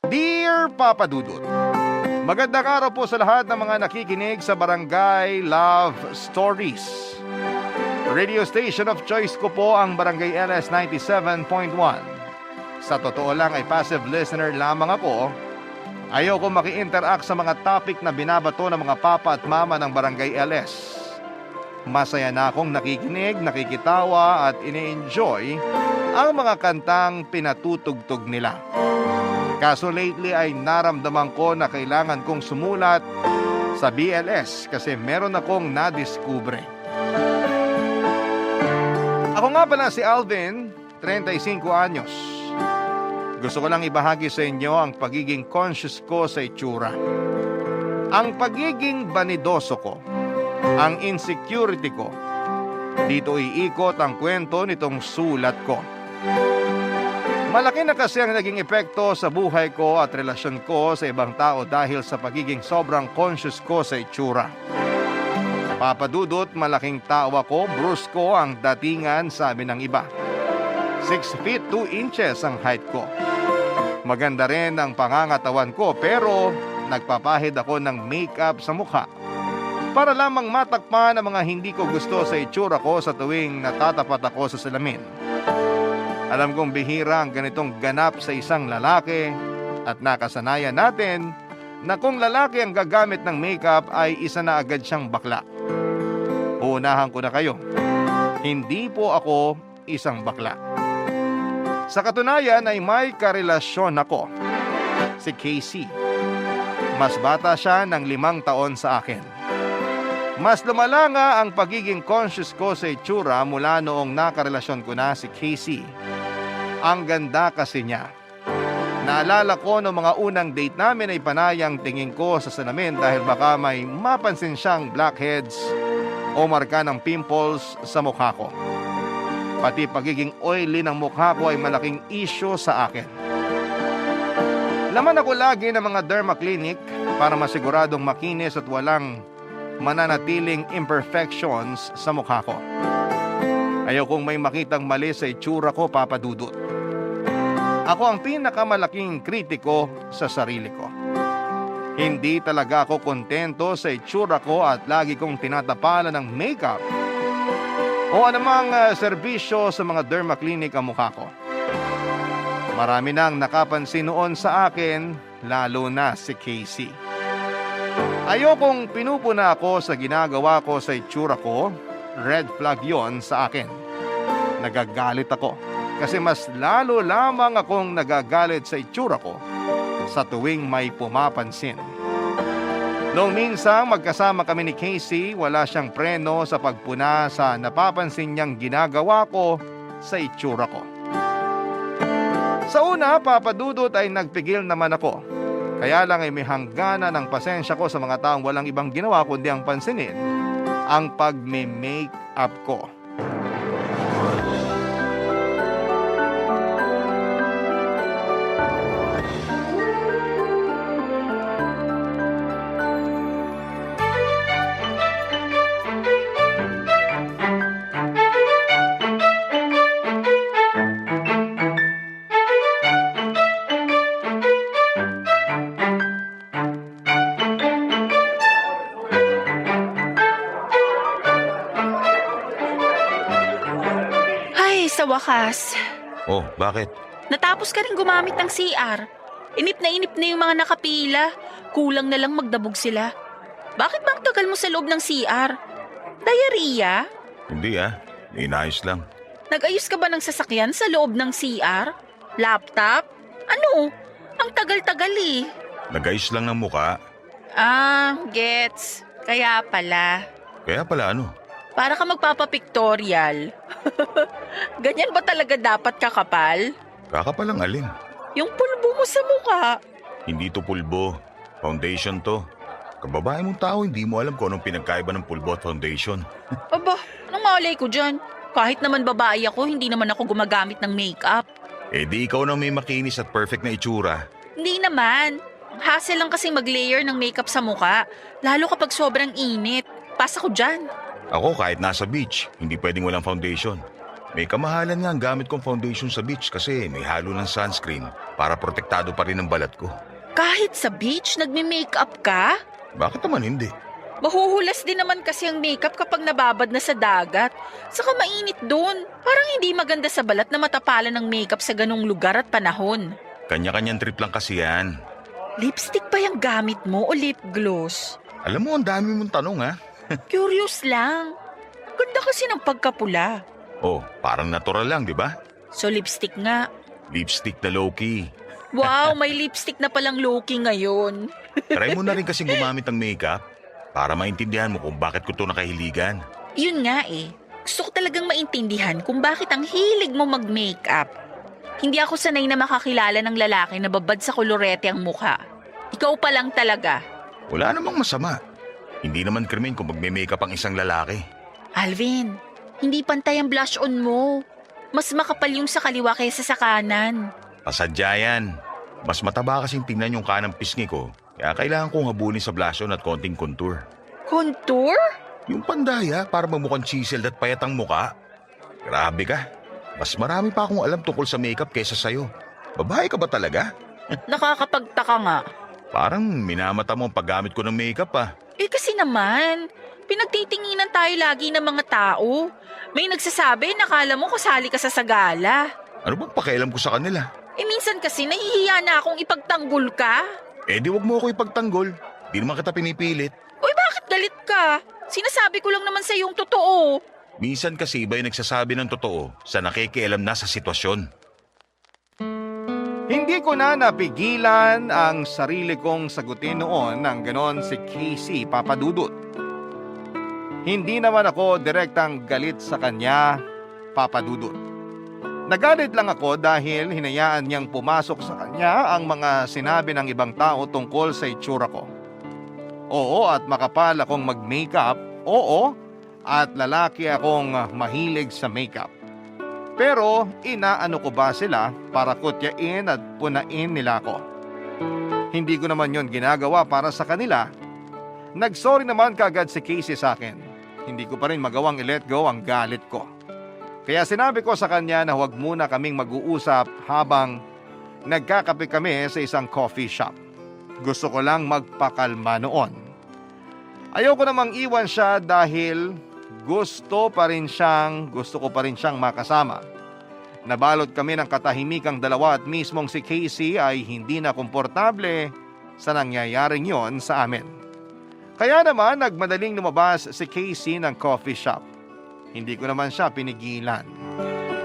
Dear Papa Dudut, magandang araw po sa lahat ng mga nakikinig sa Barangay Love Stories. Radio station of choice ko po ang Barangay LS 97.1. Sa totoo lang ay passive listener lamang ako. Ayoko maki-interact sa mga topic na binabato ng mga papa at mama ng Barangay LS. Masaya na akong nakikinig, nakikitawa at ini-enjoy ang mga kantang pinatutugtog nila. Kaso lately ay naramdaman ko na kailangan kong sumulat sa BLS kasi meron akong nadiskubre. Ako nga pala si Alvin, 35 anyos. Gusto ko lang ibahagi sa inyo ang pagiging conscious ko sa itsura. Ang pagiging banidoso ko, ang insecurity ko. Dito iikot ang kwento nitong sulat ko. Malaki na kasi ang naging epekto sa buhay ko at relasyon ko sa ibang tao dahil sa pagiging sobrang conscious ko sa itsura. Papadudot, malaking tao ako, brusko ang datingan sabi ng iba. 6 feet 2 inches ang height ko. Maganda rin ang pangangatawan ko pero nagpapahid ako ng makeup sa mukha para lamang matakpan ang mga hindi ko gusto sa itsura ko sa tuwing natatapat ako sa salamin. Alam kong bihira ang ganitong ganap sa isang lalaki at nakasanayan natin na kung lalaki ang gagamit ng makeup ay isa na agad siyang bakla. Uunahan ko na kayo, hindi po ako isang bakla. Sa katunayan ay may karelasyon ako, si Casey. Mas bata siya ng 5 taon sa akin. Mas lumala nga ang pagiging conscious ko sa itsura mula noong nakarelasyon ko na si Casey. Ang ganda kasi niya. Naalala ko noong mga unang date namin ay panayang tingin ko sa salamin dahil baka may mapansin siyang blackheads o marka ng pimples sa mukha ko. Pati pagiging oily ng mukha ko ay malaking issue sa akin. Laman ako lagi ng mga derma clinic para masiguradong makinis at walang mananatiling imperfections sa mukha ko. Ayokong may makitang mali sa itsura ko, Papa Dudut. Ako ang pinakamalaking kritiko sa sarili ko. Hindi talaga ako kontento sa itsura ko at lagi kong tinatapalan ng makeup o anumang serbisyo sa mga derma clinic ang mukha ko. Marami nang nakapansin noon sa akin, lalo na si Casey. Ayokong pinupuna ako sa ginagawa ko sa itsura ko, red flag yon sa akin. Nagagalit ako kasi mas lalo lamang akong nagagalit sa itsura ko sa tuwing may pumapansin. Noong minsan magkasama kami ni Casey, wala siyang preno sa pagpuna sa napapansin niyang ginagawa ko sa itsura ko. Sa una, Papa Dudut, ay nagpigil naman ako. Kaya lang ay may hangganan ng pasensya ko sa mga taong walang ibang ginawa kundi ang pansinin ang pag-make up ko. Sa wakas, Oh, bakit? natapos ka rin gumamit ng CR. Inip na yung mga nakapila. Kulang na lang magdabog sila. Bakit ba ang tagal mo sa loob ng CR? Diarrhea? Hindi inayos lang. Nag-ayos ka ba ng sasakyan sa loob ng CR? Laptop? Ano? Ang tagal-tagal eh. Nag-ayos lang ng muka. Gets. Kaya pala. Kaya pala ano? Para ka magpapapictorial. Ganyan ba talaga dapat kakapal? Kakapalang alin? Yung pulbo mo sa mukha. Hindi to pulbo. Foundation to. Kababae mong tao, hindi mo alam kung anong pinagkaiba ng pulbo at foundation. Aba, anong malay ko dyan? Kahit naman babae ako, hindi naman ako gumagamit ng makeup. Eh di ikaw na may makinis at perfect na itsura. Hindi naman. Hassle lang kasi mag-layer ng makeup sa mukha. Lalo kapag sobrang init. Pasa ko dyan. Ako kahit nasa beach, hindi pwedeng walang foundation. May kamahalan nga ang gamit kong foundation sa beach kasi may halo ng sunscreen. para protektado pa rin ang balat ko. Kahit sa beach, nagme-makeup ka? Bakit naman hindi? Mahuhulas din naman kasi ang makeup kapag nababad na sa dagat. Saka mainit doon. Parang hindi maganda sa balat na matapalan ng makeup sa ganong lugar at panahon. Kanya-kanyang trip lang kasi yan. Lipstick ba yung gamit mo o lip gloss? Alam mo, ang dami mong tanong ha? Curious lang. Ganda kasi ng pagkapula. Oh, parang natural lang, di ba? So lipstick nga. Lipstick na low-key. Wow, may lipstick na palang low-key ngayon. Try mo na rin kasi gumamit ng makeup para maintindihan mo kung bakit ko to nakahiligan. Yun nga eh. Gusto ko talagang maintindihan kung bakit ang hilig mo mag-makeup. Hindi ako sanay na makakilala ng lalaki na babad sa kolorete ang mukha. Ikaw pa lang talaga. Wala namang masama. Hindi naman krimen kung magme-makeup ang isang lalaki. Alvin, hindi pantay ang blush on mo. Mas makapal yung sa kaliwa kaysa sa kanan. Pasadya yan. Mas mataba kasing tingnan yung kanang pisngi ko. Kaya kailangan kong habulin sa blush on at konting contour. Contour? Yung pandaya para mamukhang chiseled at payat ang muka. Grabe ka. Mas marami pa akong alam tungkol sa makeup kaysa sa'yo. Babae ka ba talaga? Nakakapagtaka nga. Parang minamata mo ang paggamit ko ng makeup ah. Eh kasi naman, pinagtitinginan tayo lagi ng mga tao. May nagsasabi, nakala mo kasali ka sa sagala. Ano bang pakialam ko sa kanila? Eh minsan kasi nahihiya na akong ipagtanggol ka. Eh di wag mo ako ipagtanggol. Di naman kita pinipilit. Uy, bakit galit ka? Sinasabi ko lang naman sa yung totoo. Minsan kasi iba yung nagsasabi ng totoo sa nakikialam na sa sitwasyon. Hindi ko na napigilan ang sarili kong sagutin noon ng ganon si Casey Papadudut. Hindi naman ako direktang galit sa kanya, Papadudut. Nagalit lang ako dahil hinayaan niyang pumasok sa kanya ang mga sinabi ng ibang tao tungkol sa itsura ko. Oo, at makapal akong mag-makeup. Oo, at lalaki akong mahilig sa makeup. Pero inaano ko ba sila para kutyain at punain nila ako? Hindi ko naman yon ginagawa para sa kanila. Nagsorry naman kagad si Casey sa akin. Hindi ko pa rin magawang i-let go ang galit ko. Kaya sinabi ko sa kanya na huwag muna kaming mag-uusap habang nagkakape kami sa isang coffee shop. Gusto ko lang magpakalma noon. Ayoko namang iwan siya dahil gusto ko pa rin siyang makasama. Nabalot kami ng katahimikang dalawa at mismong si Casey ay hindi na komportable sa nangyayaring yon sa amin. Kaya naman nagmadaling lumabas si Casey ng coffee shop. Hindi ko naman siya pinigilan.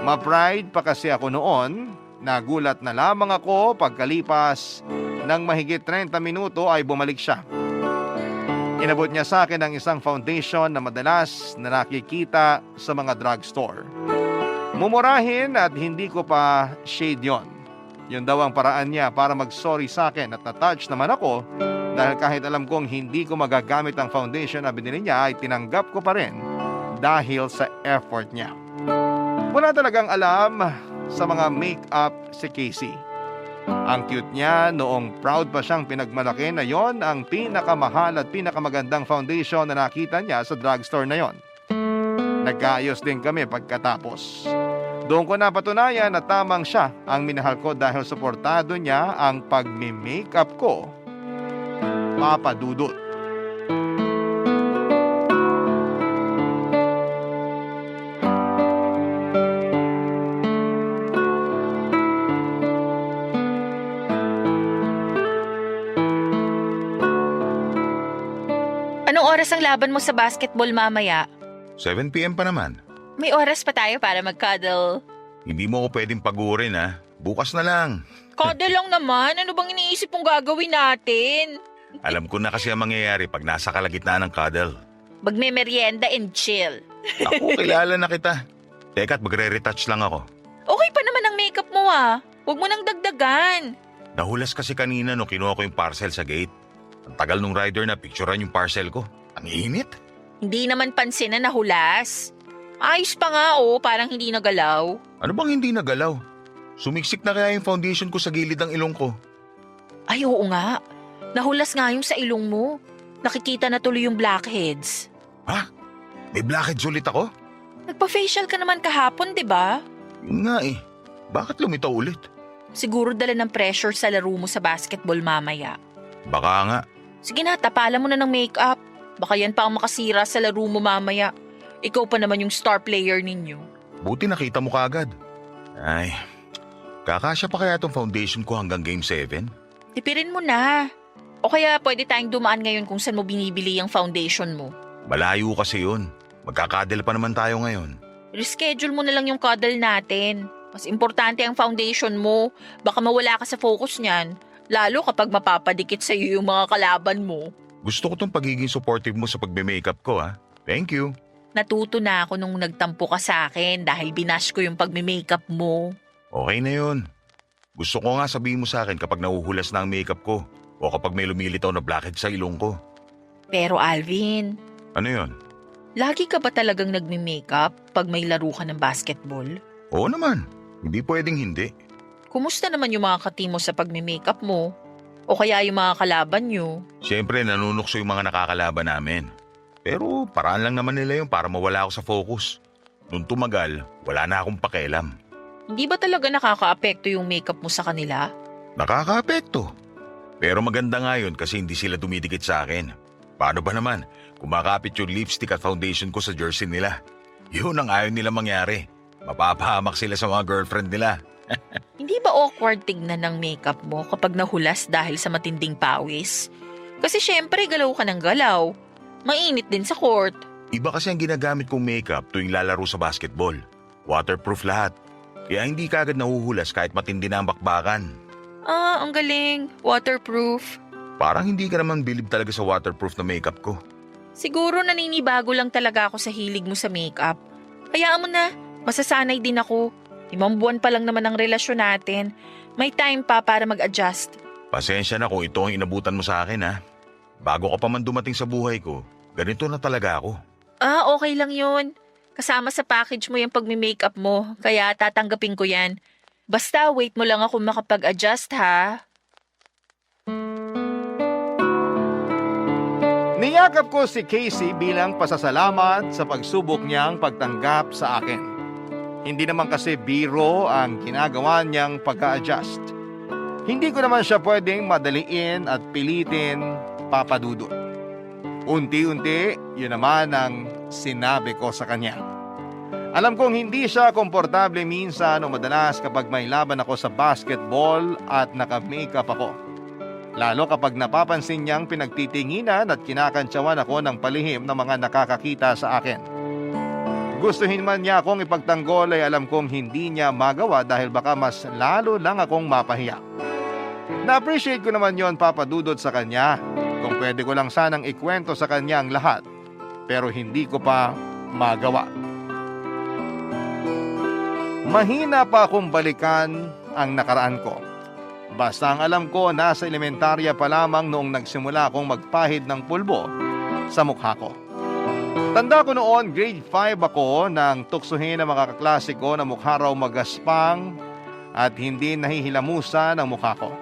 Ma-pride pa kasi ako noon. Nagulat na lamang ako pagkalipas ng mahigit 30 minuto ay bumalik siya. Inabot niya sa akin ang isang foundation na madalas na nakikita sa mga drugstore. Mumurahin at hindi ko pa shade yon. Yun daw ang paraan niya para mag-sorry sa akin at na-touch naman ako dahil kahit alam kong hindi ko magagamit ang foundation na binili niya ay tinanggap ko pa rin dahil sa effort niya. Wala talagang alam sa mga make-up si Casey. Ang cute niya noong proud pa siyang pinagmalaki na yon ang pinakamahal at pinakamagandang foundation na nakita niya sa drugstore na yon. Nagkaayos din kami pagkatapos. Doon ko napatunayan na tamang siya ang minahal ko dahil suportado niya ang pagmi-makeup ko. Papadudut. Anong oras ang laban mo sa basketball mamaya? 7 p.m. pa naman. May oras pa tayo para mag-cuddle. Hindi mo ko pwedeng pagurin ha. Bukas na lang. Cuddle lang naman. Ano bang iniisip mong gagawin natin? Alam ko na kasi ang mangyayari pag nasa kalagitnaan ng cuddle. Magme-merienda and chill. Ako, kilala na kita. Teka, magre-retouch lang ako. Okay pa naman ang makeup mo ah. Huwag mo nang dagdagan. Nahulas kasi kanina nung kinuha ko yung parcel sa gate. Ang tagal nung rider na picturean yung parcel ko. Ang init. Hindi naman pansin na nahulas. Ayos pa nga parang hindi nagalaw. Ano bang hindi nagalaw? Sumiksik na kaya yung foundation ko sa gilid ng ilong ko. Ay oo nga. Nahulas nga yung sa ilong mo. Nakikita na tuloy yung blackheads. Ha? May blackheads ulit ako? Nagpa-facial ka naman kahapon, di ba? Yun nga eh. Bakit lumitaw ulit? Siguro dala ng pressure sa laro mo sa basketball mamaya. Baka nga. Sige na, tapalan mo na ng makeup. Baka yan pa ang makasira sa laro mo mamaya. Ikaw pa naman yung star player ninyo. Buti nakita mo kaagad. Ay, kakasya pa kaya tong foundation ko hanggang Game 7? Tipirin mo na. O kaya pwede tayong dumaan ngayon kung saan mo binibili ang foundation mo. Malayo kasi yun. Magkakadel pa naman tayo ngayon. Reschedule mo na lang yung cuddle natin. Mas importante ang foundation mo. Baka mawala ka sa focus niyan. Lalo kapag mapapadikit sa iyo yung mga kalaban mo. Gusto ko tong pagiging supportive mo sa pagme-makeup ko, ha? Thank you. Natuto na ako nung nagtampo ka sa akin dahil binash ko yung pagme-makeup mo. Okay na yun. Gusto ko nga sabihin mo sa akin kapag nahuhulas na ang makeup ko o kapag may lumilitaw na blackhead sa ilong ko. Pero Alvin, Ano yun? lagi ka ba talagang nagme-makeup pag may laro ka ng basketball? Oo naman. Hindi pwedeng hindi. Kumusta naman yung mga katimo sa pagme-makeup mo? O kaya yung mga kalaban nyo? Siyempre, nanunukso yung mga nakakalaban namin. Pero paraan lang naman nila yun para mawala ako sa focus. Nung tumagal, wala na akong pakialam. Hindi ba talaga nakaka-apekto yung makeup mo sa kanila? Nakaka-apekto. Pero maganda nga yun kasi hindi sila dumidikit sa akin. Paano ba naman? Kumakapit yung lipstick at foundation ko sa jersey nila. Yun ang ayaw nila mangyari. Mapapahamak sila sa mga girlfriend nila. Hindi ba awkward tignan ng makeup mo kapag nahulas dahil sa matinding pawis? Kasi syempre galaw ka ng galaw. Mainit din sa court. Iba kasi ang ginagamit kong makeup tuwing lalaro sa basketball. Waterproof lahat. Kaya hindi kagad nahuhulas kahit matindi na ang bakbakan. Ah, ang galing. Waterproof. Parang hindi ka naman bilib talaga sa waterproof na makeup ko. Siguro naninibago lang talaga ako sa hilig mo sa makeup. Hayaan mo na, masasanay din ako. 5 buwan pa lang naman ang relasyon natin. May time pa para mag-adjust. Pasensya na kung ito ang inabutan mo sa akin, ha. Bago ka pa man dumating sa buhay ko, ganito na talaga ako. Ah, okay lang yun. Kasama sa package mo yung pagme-makeup mo, kaya tatanggapin ko yan. Basta wait mo lang ako makapag-adjust, ha? Niyakap ko si Casey bilang pasasalamat sa pagsubok niyang pagtanggap sa akin. Hindi naman kasi biro ang ginagawa niyang pagka-adjust. Hindi ko naman siya pwedeng madaliin at pilitin, Papa Dudut. Unti-unti, yun naman ang sinabi ko sa kanya. Alam kong hindi siya komportable minsan o madalas kapag may laban ako sa basketball at naka-makeup ako. Lalo kapag napapansin niyang pinagtitinginan at kinakantsawan ako ng palihim ng mga nakakakita sa akin. Gustuhin man niya akong ipagtanggol ay alam kong hindi niya magawa dahil baka mas lalo lang akong mapahiya. Na-appreciate ko naman yon, Papa Dudut, sa kanya. Kung pwede ko lang sanang ikwento sa kanya ang lahat, pero hindi ko pa magawa. Mahina pa akong balikan ang nakaraan ko. Basta ang alam ko, nasa elementarya pa lamang noong nagsimula akong magpahid ng pulbo sa mukha ko. Tanda ko noon, grade 5 ako nang tuksuhin ang mga kaklase ko na mukha raw magaspang at hindi nahihilamusan ang mukha ko.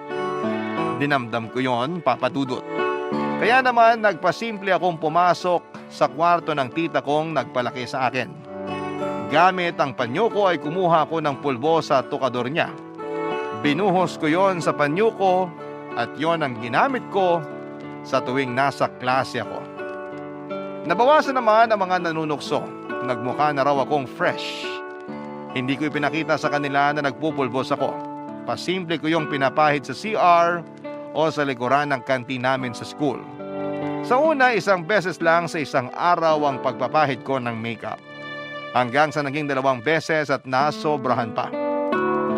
Dinamdam ko yon, Papa Dudut. Kaya naman nagpasimple akong pumasok sa kwarto ng tita kong nagpalaki sa akin. Gamit ang panyo ko ay kumuha ko ng pulbo sa tukador niya. Binuhos ko yon sa panyo ko at yon ang ginamit ko sa tuwing nasa klase ako. Nabawasan naman ang mga nanunukso. Nagmukha na raw akong fresh. Hindi ko ipinakita sa kanila na nagpupulbos ako. Pasimple ko yung pinapahid sa CR o sa likuran ng kantin namin sa school. Sa una, 1 beses lang sa isang araw ang pagpapahid ko ng makeup. Hanggang sa naging 2 beses at nasobrahan pa.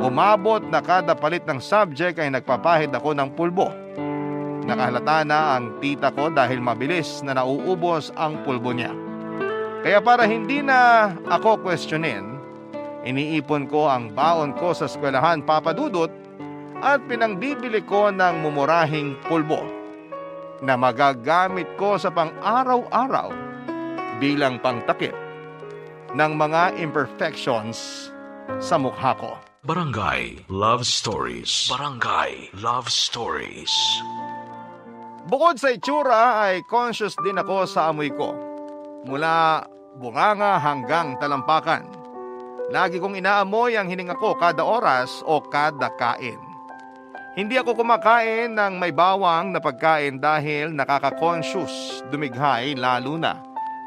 Umabot na kada palit ng subject ay nagpapahid ako ng pulbo. Nakahalata na ang tita ko dahil mabilis na nauubos ang pulbo niya. Kaya para hindi na ako questionin, iniipon ko ang baon ko sa eskwelahan, Papa Dudut, at pinangbibili ko ng mumurahing pulbo na magagamit ko sa pang-araw-araw bilang pangtakip ng mga imperfections sa mukha ko. Barangay Love Stories. Barangay Love Stories. Bukod sa itsura ay conscious din ako sa amoy ko. Mula bunganga hanggang talampakan. Lagi kong inaamoy ang hininga ko kada oras o kada kain. Hindi ako kumakain ng may bawang na pagkain dahil nakaka-conscious dumighay lalo na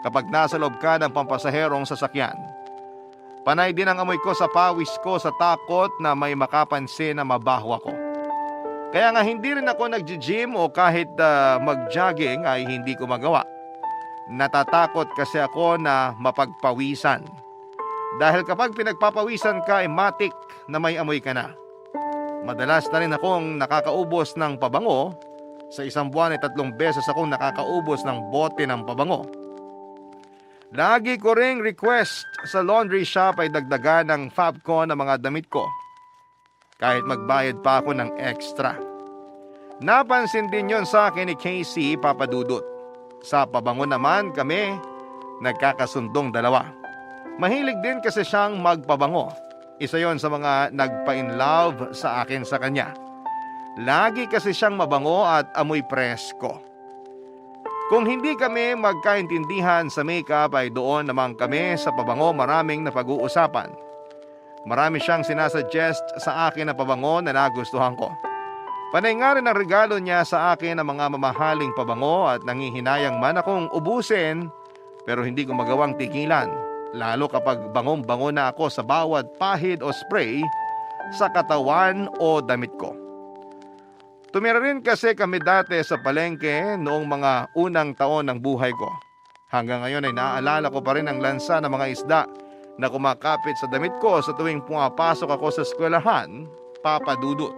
kapag nasa loob ka ng pampasaherong sasakyan. Panay din ang amoy ko sa pawis ko sa takot na may makapansin na mabaho ako. Kaya nga hindi rin ako nag-gym o kahit mag-jogging ay hindi ko magawa. Natatakot kasi ako na mapagpawisan. Dahil kapag pinagpapawisan ka ay matik na may amoy ka na. Madalas na rin akong nakakaubos ng pabango. Sa isang buwan ay 3 beses akong nakakaubos ng bote ng pabango. Lagi ko ring request sa laundry shop ay dagdagan ng Fabcon ng mga damit ko. Kahit magbayad pa ako ng extra. Napansin din yon sa akin ni Casey Papadudut. Sa pabango naman kami nagkakasundong dalawa. Mahilig din kasi siyang magpabango. Isa yon sa mga nagpa-in-love sa akin sa kanya. Lagi kasi siyang mabango at amoy presko. Kung hindi kami magkaintindihan sa makeup ay doon naman kami sa pabango maraming napag-uusapan. Marami siyang sinasuggest sa akin na pabango na nagustuhan ko. Panay nga rin ang regalo niya sa akin ng mga mamahaling pabango at nangihinayang man akong ubusin pero hindi ko magawang tigilan. Lalo kapag bangong-bango na ako sa bawat pahid o spray sa katawan o damit ko. Tumira rin kasi kami dati sa palengke noong mga unang taon ng buhay ko. Hanggang ngayon ay naaalala ko pa rin ang lansa ng mga isda na kumakapit sa damit ko sa tuwing pumapasok ako sa eskwelahan, Papa Dudut.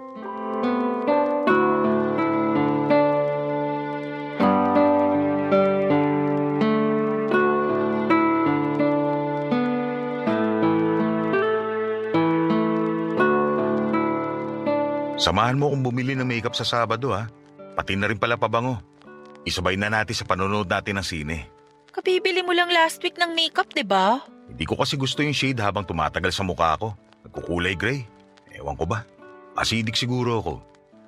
Samahan mo kung bumili ng makeup sa Sabado ha. Pati na rin pala pabango. Isabay na natin sa panonood natin ng sine. Kabibili mo lang last week ng makeup, 'di ba? Hindi ko kasi gusto yung shade habang tumatagal sa mukha ko. Nagkukulay gray. Ewan ko ba? Acidic siguro ako.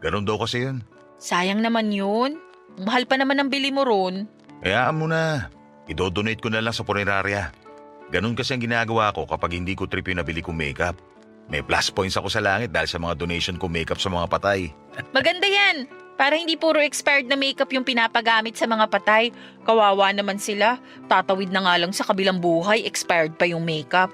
Ganon daw kasi yun. Sayang naman yun. Mahal pa naman ang bili mo ron. Hayaan mo na. Idodonate ko na lang sa punerarya. Ganon kasi ang ginagawa ko kapag hindi ko trip yung nabili kong makeup. May plus points ako sa langit dahil sa mga donation ko makeup sa mga patay. Maganda yan. Para hindi puro expired na makeup yung pinapagamit sa mga patay. Kawawa naman sila. Tatawid na nga lang sa kabilang buhay, expired pa yung makeup.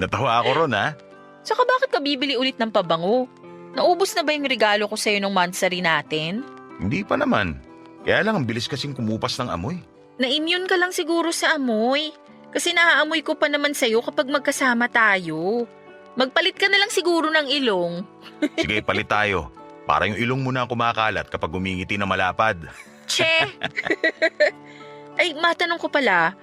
Natawa ako ron ha. Saka bakit ka bibili ulit ng pabango? Naubos na ba yung regalo ko sa'yo nung monthsary natin? Hindi pa naman. Kaya lang ang bilis kasing kumupas ng amoy. Na-immune ka lang siguro sa amoy. Kasi naaamoy ko pa naman sa'yo kapag magkasama tayo. Magpalit ka na lang siguro ng ilong. Sige, palit tayo. Para yung ilong mo na ang kumakalat kapag umingiti na malapad. Che! Ay, matanong ko pala.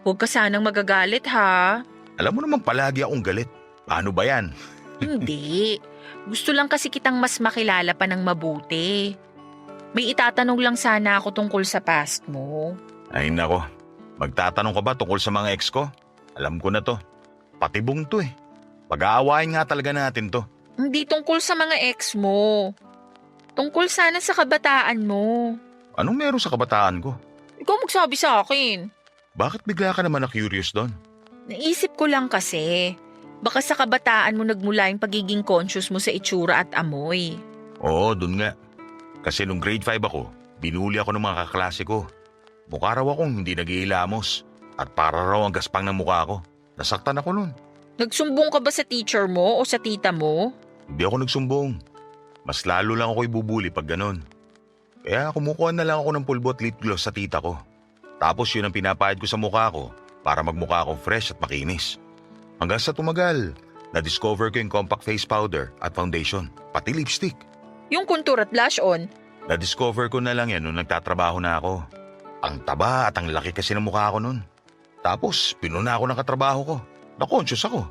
Huwag ka sanang magagalit ha. Alam mo naman palagi akong galit. Paano ba yan? Hindi. Gusto lang kasi kitang mas makilala pa ng mabuti. May itatanong lang sana ako tungkol sa past mo. Ay nako, magtatanong ka ba tungkol sa mga ex ko? Alam ko na to. Patibong to eh. Pag-aawain nga talaga natin to. Hindi tungkol sa mga ex mo. Tungkol sana sa kabataan mo. Anong meron sa kabataan ko? Ikaw magsabi sa akin. Bakit bigla ka naman na-curious doon? Naisip ko lang kasi. Baka sa kabataan mo nagmula yung pagiging conscious mo sa itsura at amoy. Oo, dun nga. Kasi nung grade 5 ako, binuli ako ng mga kaklase ko. Mukha raw akong hindi nag-iilamos. At para raw ang gaspang ng mukha ko. Nasaktan ako nun. Nagsumbong ka ba sa teacher mo o sa tita mo? Hindi ako nagsumbong. Mas lalo lang ako ibubuli pag ganon. Kaya kumukuha na lang ako ng pulbo at lip gloss sa tita ko. Tapos yun ang pinapahid ko sa mukha ko para magmukha akong fresh at makinis. Hanggang sa tumagal, na-discover ko yung compact face powder at foundation, pati lipstick. Yung contour at blush on? Na-discover ko na lang yan nung nagtatrabaho na ako. Ang taba at ang laki kasi ng mukha ko nun. Tapos pinuna ako ng katrabaho ko. Na-conscious ako.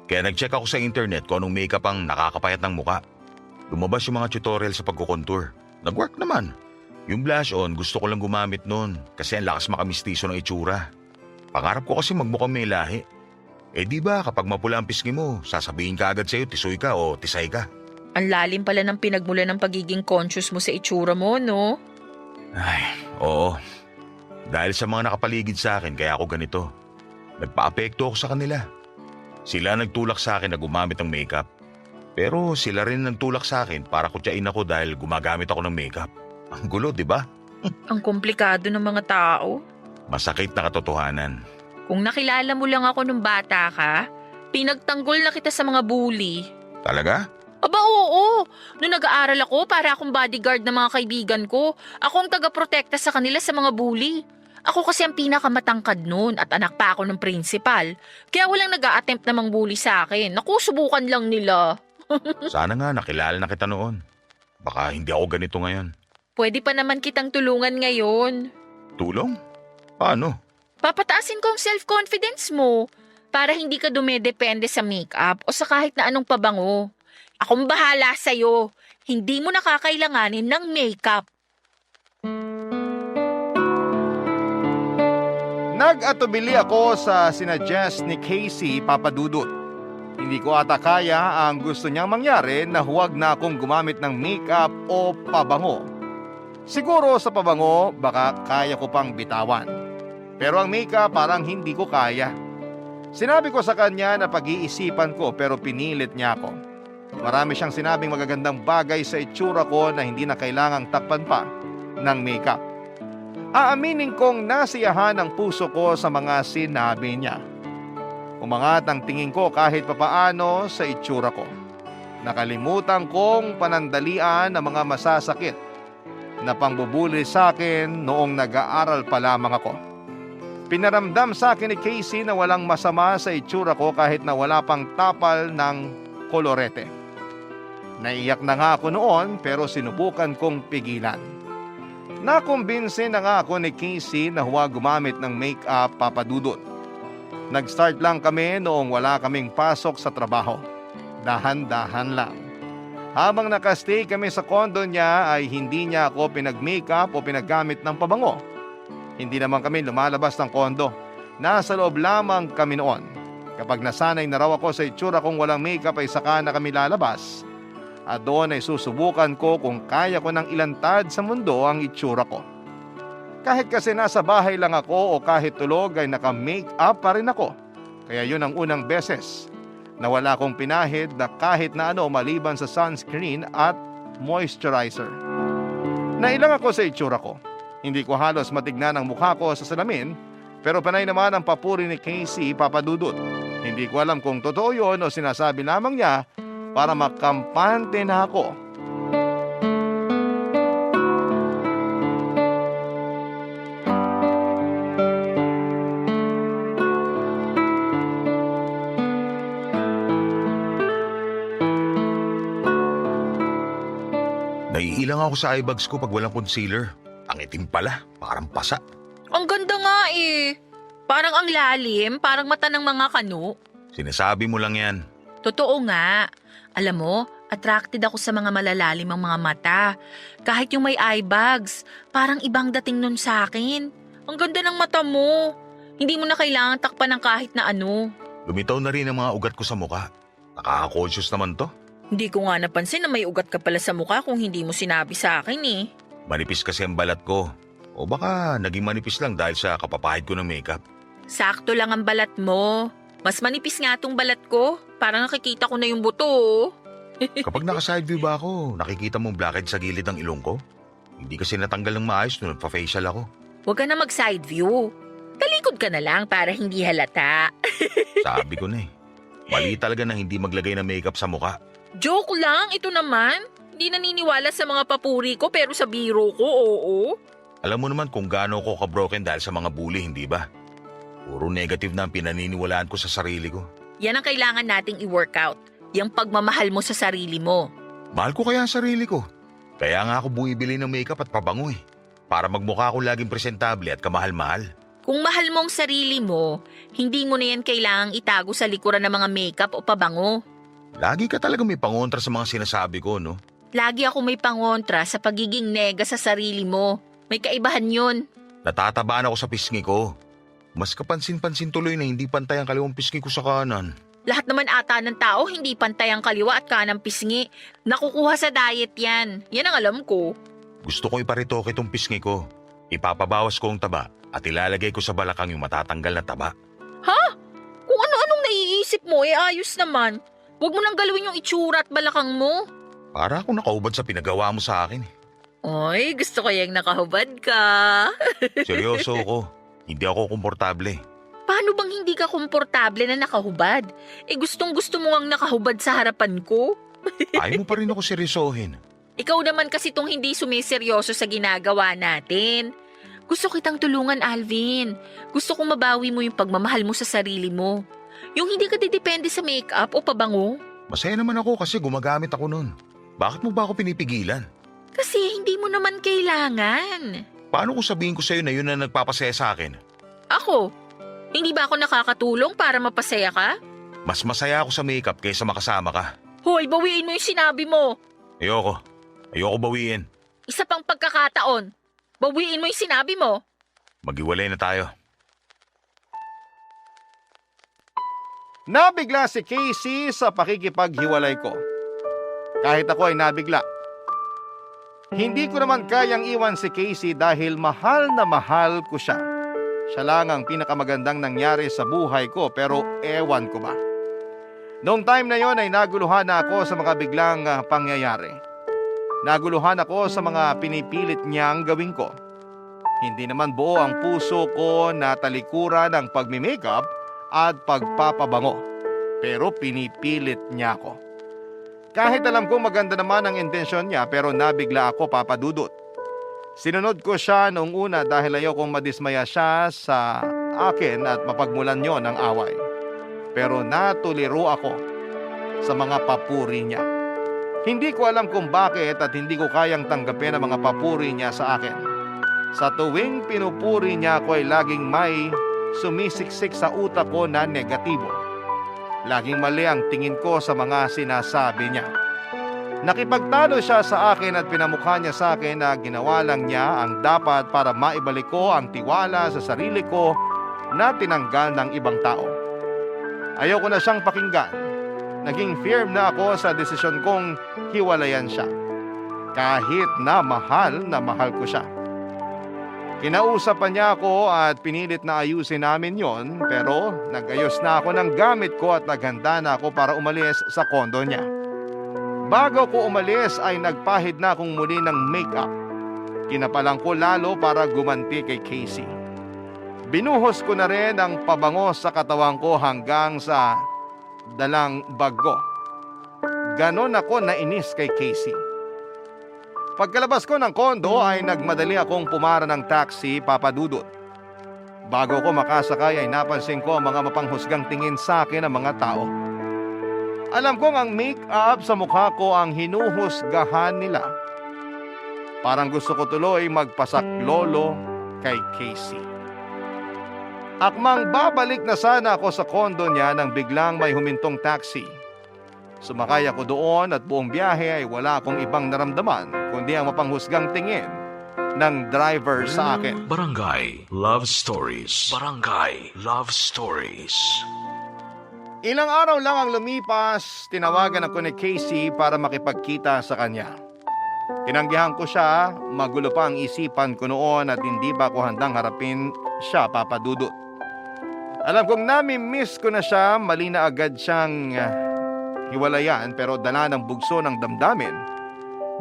Kaya nag-check ako sa internet kung anong makeup ang nakakapayat ng mukha. Lumabas yung mga tutorial sa pagkukontour. Nag-work naman. Yung blush on gusto ko lang gumamit nun kasi ang lakas makamistiso ng itsura. Pangarap ko kasi magmukhang may lahi. Eh di ba kapag mapula ang pisngi mo, sasabihin ka agad sa'yo tisoy ka o tisay ka. Ang lalim pala ng pinagmula ng pagiging conscious mo sa itsura mo, no? Ay, oo. Dahil sa mga nakapaligid sa akin kaya ako ganito. Nagpa-apekto ako sa kanila. Sila nagtulak sa akin na gumamit ng makeup. Pero sila rin nagtulak sa akin para kutyain ako dahil gumagamit ako ng makeup. Ang gulo, di ba? Ang komplikado ng mga tao. Masakit na katotohanan. Kung nakilala mo lang ako nung bata ka, pinagtanggol na kita sa mga bully. Talaga? Aba oo, nung nag-aaral ako para akong bodyguard ng mga kaibigan ko, ako ang taga-protekta sa kanila sa mga bully. Ako kasi ang pinakamatangkad noon at anak pa ako ng principal. Kaya walang nag-a-attempt namang bully sa akin. Naku, subukan lang nila. Sana nga nakilala na kita noon. Baka hindi ako ganito ngayon. Pwede pa naman kitang tulungan ngayon. Tulong? Paano? Papataasin ko ang self-confidence mo para hindi ka dumedepende sa makeup o sa kahit na anong pabango. Akong bahala sa'yo. Hindi mo nakakailanganin ng makeup. Nag-atubili ako sa sinadjust ni Casey Papadudut. Hindi ko ata kaya ang gusto niyang mangyari na huwag na akong gumamit ng makeup o pabango. Siguro sa pabango, baka kaya ko pang bitawan. Pero ang makeup parang hindi ko kaya. Sinabi ko sa kanya na pag-iisipan ko pero pinilit niya ako. Marami siyang sinabing magagandang bagay sa itsura ko na hindi na kailangang takpan pa ng makeup. Aaminin kong nasiyahan ang puso ko sa mga sinabi niya. Umangat ang tingin ko kahit papaano sa itsura ko. Nakalimutan kong panandalian ang mga masasakit na pangbubuli sa akin noong nag-aaral pa lamang ako. Pinaramdam sa akin ni Casey na walang masama sa itsura ko kahit na wala pang tapal ng kolorete. Naiyak na nga ako noon pero sinubukan kong pigilan. Nakumbinse na nga ako ni Casey na huwag gumamit ng make-up Papadudut. Nag-start lang kami noong wala kaming pasok sa trabaho. Dahan-dahan lang. Habang nakastay kami sa kondo niya ay hindi niya ako pinag-makeup o pinaggamit ng pabango. Hindi naman kami lumalabas ng kondo. Nasa loob lamang kami noon. Kapag nasanay na raw ako sa itsura kong walang makeup ay saka na kami lalabas. At doon ay susubukan ko kung kaya ko ng ilantad sa mundo ang itsura ko. Kahit kasi nasa bahay lang ako o kahit tulog ay naka-makeup pa rin ako. Kaya yun ang unang beses na wala akong pinahid na kahit na ano maliban sa sunscreen at moisturizer. Nailang ako sa itsura ko. Hindi ko halos matignan ang mukha ko sa salamin pero panay naman ang papuri ni Casey Papadudut. Hindi ko alam kung totoo yun o sinasabi lamang niya para makampante na ako. Naiilang ako sa eye bags ko pag walang concealer. Ang itim pala, parang pasa. Ang ganda nga eh. Parang ang lalim, parang mata ng mga kano. Sinasabi mo lang yan. Totoo nga. Alam mo, attracted ako sa mga malalalim ang mga mata. Kahit yung may eye bags, parang ibang dating nun sa akin. Ang ganda ng mata mo. Hindi mo na kailangan takpan ng kahit na ano. Lumitaw na rin ang mga ugat ko sa mukha. Nakaka-conscious naman to. Hindi ko nga napansin na may ugat ka pala sa mukha kung hindi mo sinabi sa akin eh. Manipis kasi ang balat ko. O baka naging manipis lang dahil sa kapapahid ko ng makeup. Sakto lang ang balat mo. Mas manipis nga tong balat ko. Parang nakikita ko na yung buto. Oh. Kapag naka-side view ba ako, nakikita mong blackhead sa gilid ng ilong ko? Hindi kasi natanggal ng maayos nung nagpa-facial ako. Huwag ka na mag-side view. Talikod ka na lang para hindi halata. Sabi ko na eh. Mali talaga na hindi maglagay ng makeup sa mukha. Joke lang, ito naman. Hindi naniniwala sa mga papuri ko pero sa biro ko, oo. Alam mo naman kung gaano ako ka-broken dahil sa mga bully, hindi ba? Puro negative na ang pinaniniwalaan ko sa sarili ko. Yan ang kailangan nating i-workout. Yung pagmamahal mo sa sarili mo. Mahal ko kaya ang sarili ko. Kaya nga ako bumibili ng makeup at pabango eh. Para magmukha ako laging presentable at kamahal-mahal. Kung mahal mo ang sarili mo, hindi mo na yan kailangang itago sa likuran ng mga makeup o pabango. Lagi ka talaga may pangontra sa mga sinasabi ko, no? Lagi ako may pangontra sa pagiging nega sa sarili mo. May kaibahan yun. Natatabaan ako sa pisngi ko. Mas kapansin-pansin tuloy na hindi pantay ang kaliwang pisngi ko sa kanan. Lahat naman ata ng tao hindi pantay ang kaliwa at kanang pisngi. Nakukuha sa diet yan. Yan ang alam ko. Gusto ko iparitoke itong pisngi ko. Ipapabawas ko ang taba at ilalagay ko sa balakang yung matatanggal na taba. Ha? Kung ano-anong naiisip mo, ayos naman. Huwag mo nang galawin yung itsura at balakang mo. Para akong nakahubad sa pinagawa mo sa akin. Oy, gusto ko yung nakahubad ka. Seryoso ko. Hindi ako komportable. Paano bang hindi ka komportable na nakahubad? Gustong gusto mo ang nakahubad sa harapan ko. Ayaw mo pa rin ako seryosohin. Ikaw naman kasi tong hindi sumiseryoso sa ginagawa natin. Gusto kitang tulungan, Alvin. Gusto kong mabawi mo yung pagmamahal mo sa sarili mo. Yung hindi ka didepende sa makeup o pabango. Masaya naman ako kasi gumagamit ako nun. Bakit mo ba ako pinipigilan? Kasi hindi mo naman kailangan. Paano kung sabihin ko sa'yo na yun na nagpapasaya sa akin? Ako? Hindi ba ako nakakatulong para mapasaya ka? Mas masaya ako sa makeup kaysa makasama ka. Hoy, bawiin mo yung sinabi mo. Ayoko. Ayoko bawiin. Isa pang pagkakataon. Bawiin mo yung sinabi mo. Maghiwalay na tayo. Nabigla si Casey sa pakikipaghiwalay ko. Kahit ako ay nabigla. Hindi ko naman kayang iwan si Casey dahil mahal na mahal ko siya. Siya lang ang pinakamagandang nangyari sa buhay ko pero ewan ko ba. Noong time na yon ay naguluhan na ako sa mga biglang pangyayari. Naguluhan ako sa mga pinipilit niyang gawin ko. Hindi naman buo ang puso ko na talikuran ng pagmi-makeup at pagpapabango. Pero pinipilit niya ako. Kahit alam kong maganda naman ang intensyon niya pero nabigla ako, Papa Dudut. Sinunod ko siya noong una dahil ayokong madismaya siya sa akin at mapagmulan niyo ng away. Pero natuliro ako sa mga papuri niya. Hindi ko alam kung bakit at hindi ko kayang tanggapin ang mga papuri niya sa akin. Sa tuwing pinupuri niya ako ay laging may sumisiksik sa utak ko na negatibo. Laging mali ang tingin ko sa mga sinasabi niya. Nakipagtalo siya sa akin at pinamukha niya sa akin na ginawa lang niya ang dapat para maibalik ko ang tiwala sa sarili ko na tinanggal ng ibang tao. Ayoko na siyang pakinggan. Naging firm na ako sa desisyon kong hiwalayan siya. Kahit na mahal ko siya. Kinausapan niya ako at pinilit na ayusin namin yon, pero nagayos na ako ng gamit ko at naghanda na ako para umalis sa kondo niya. Bago ko umalis ay nagpahid na akong muli ng makeup. Kinapalang ko lalo para gumanti kay Casey. Binuhos ko na rin ang pabango sa katawan ko hanggang sa dalang bag ko. Ganon ako nainis kay Casey. Pagkalabas ko ng kondo ay nagmadali akong pumara ng taxi, Papa Dudut. Bago ko makasakay ay napansin ko ang mga mapanghusgang tingin sa akin ng mga tao. Alam kong ang make-up sa mukha ko ang hinuhusgahan nila. Parang gusto ko tuloy magpasaklolo kay Casey. Akmang babalik na sana ako sa kondo niya nang biglang may humintong taxi. Sumakay ako doon at buong biyahe ay wala akong ibang naramdaman kundi ang mapanghusgang tingin ng driver sa akin. Barangay Love Stories. Barangay Love Stories. Ilang araw lang ang lumipas, tinawagan ako ni Casey para makipagkita sa kanya. Tinanggihan ko siya, magulo pa ang isipan ko noon at hindi pa ako handang harapin siya, Papa Dudut. Alam kong nami-miss ko na siya, mali na agad siyang hiwalayan pero dala ng bugso ng damdamin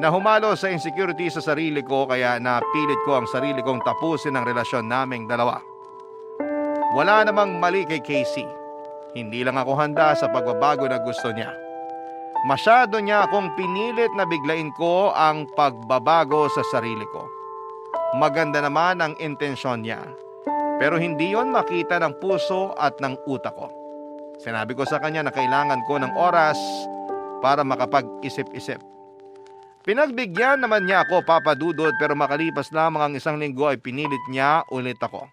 na humalo sa insecurity sa sarili ko kaya napilit ko ang sarili kong tapusin ang relasyon naming dalawa. Wala namang mali kay Casey. Hindi lang ako handa sa pagbabago na gusto niya. Masyado niya akong pinilit na biglain ko ang pagbabago sa sarili ko. Maganda naman ang intensyon niya. Pero hindi yon makita ng puso at ng utak ko. Sinabi ko sa kanya na kailangan ko ng oras para makapag-isip-isip. Pinagbigyan naman niya ako, Papa Dudut, pero makalipas lamang ang isang linggo ay pinilit niya ulit ako.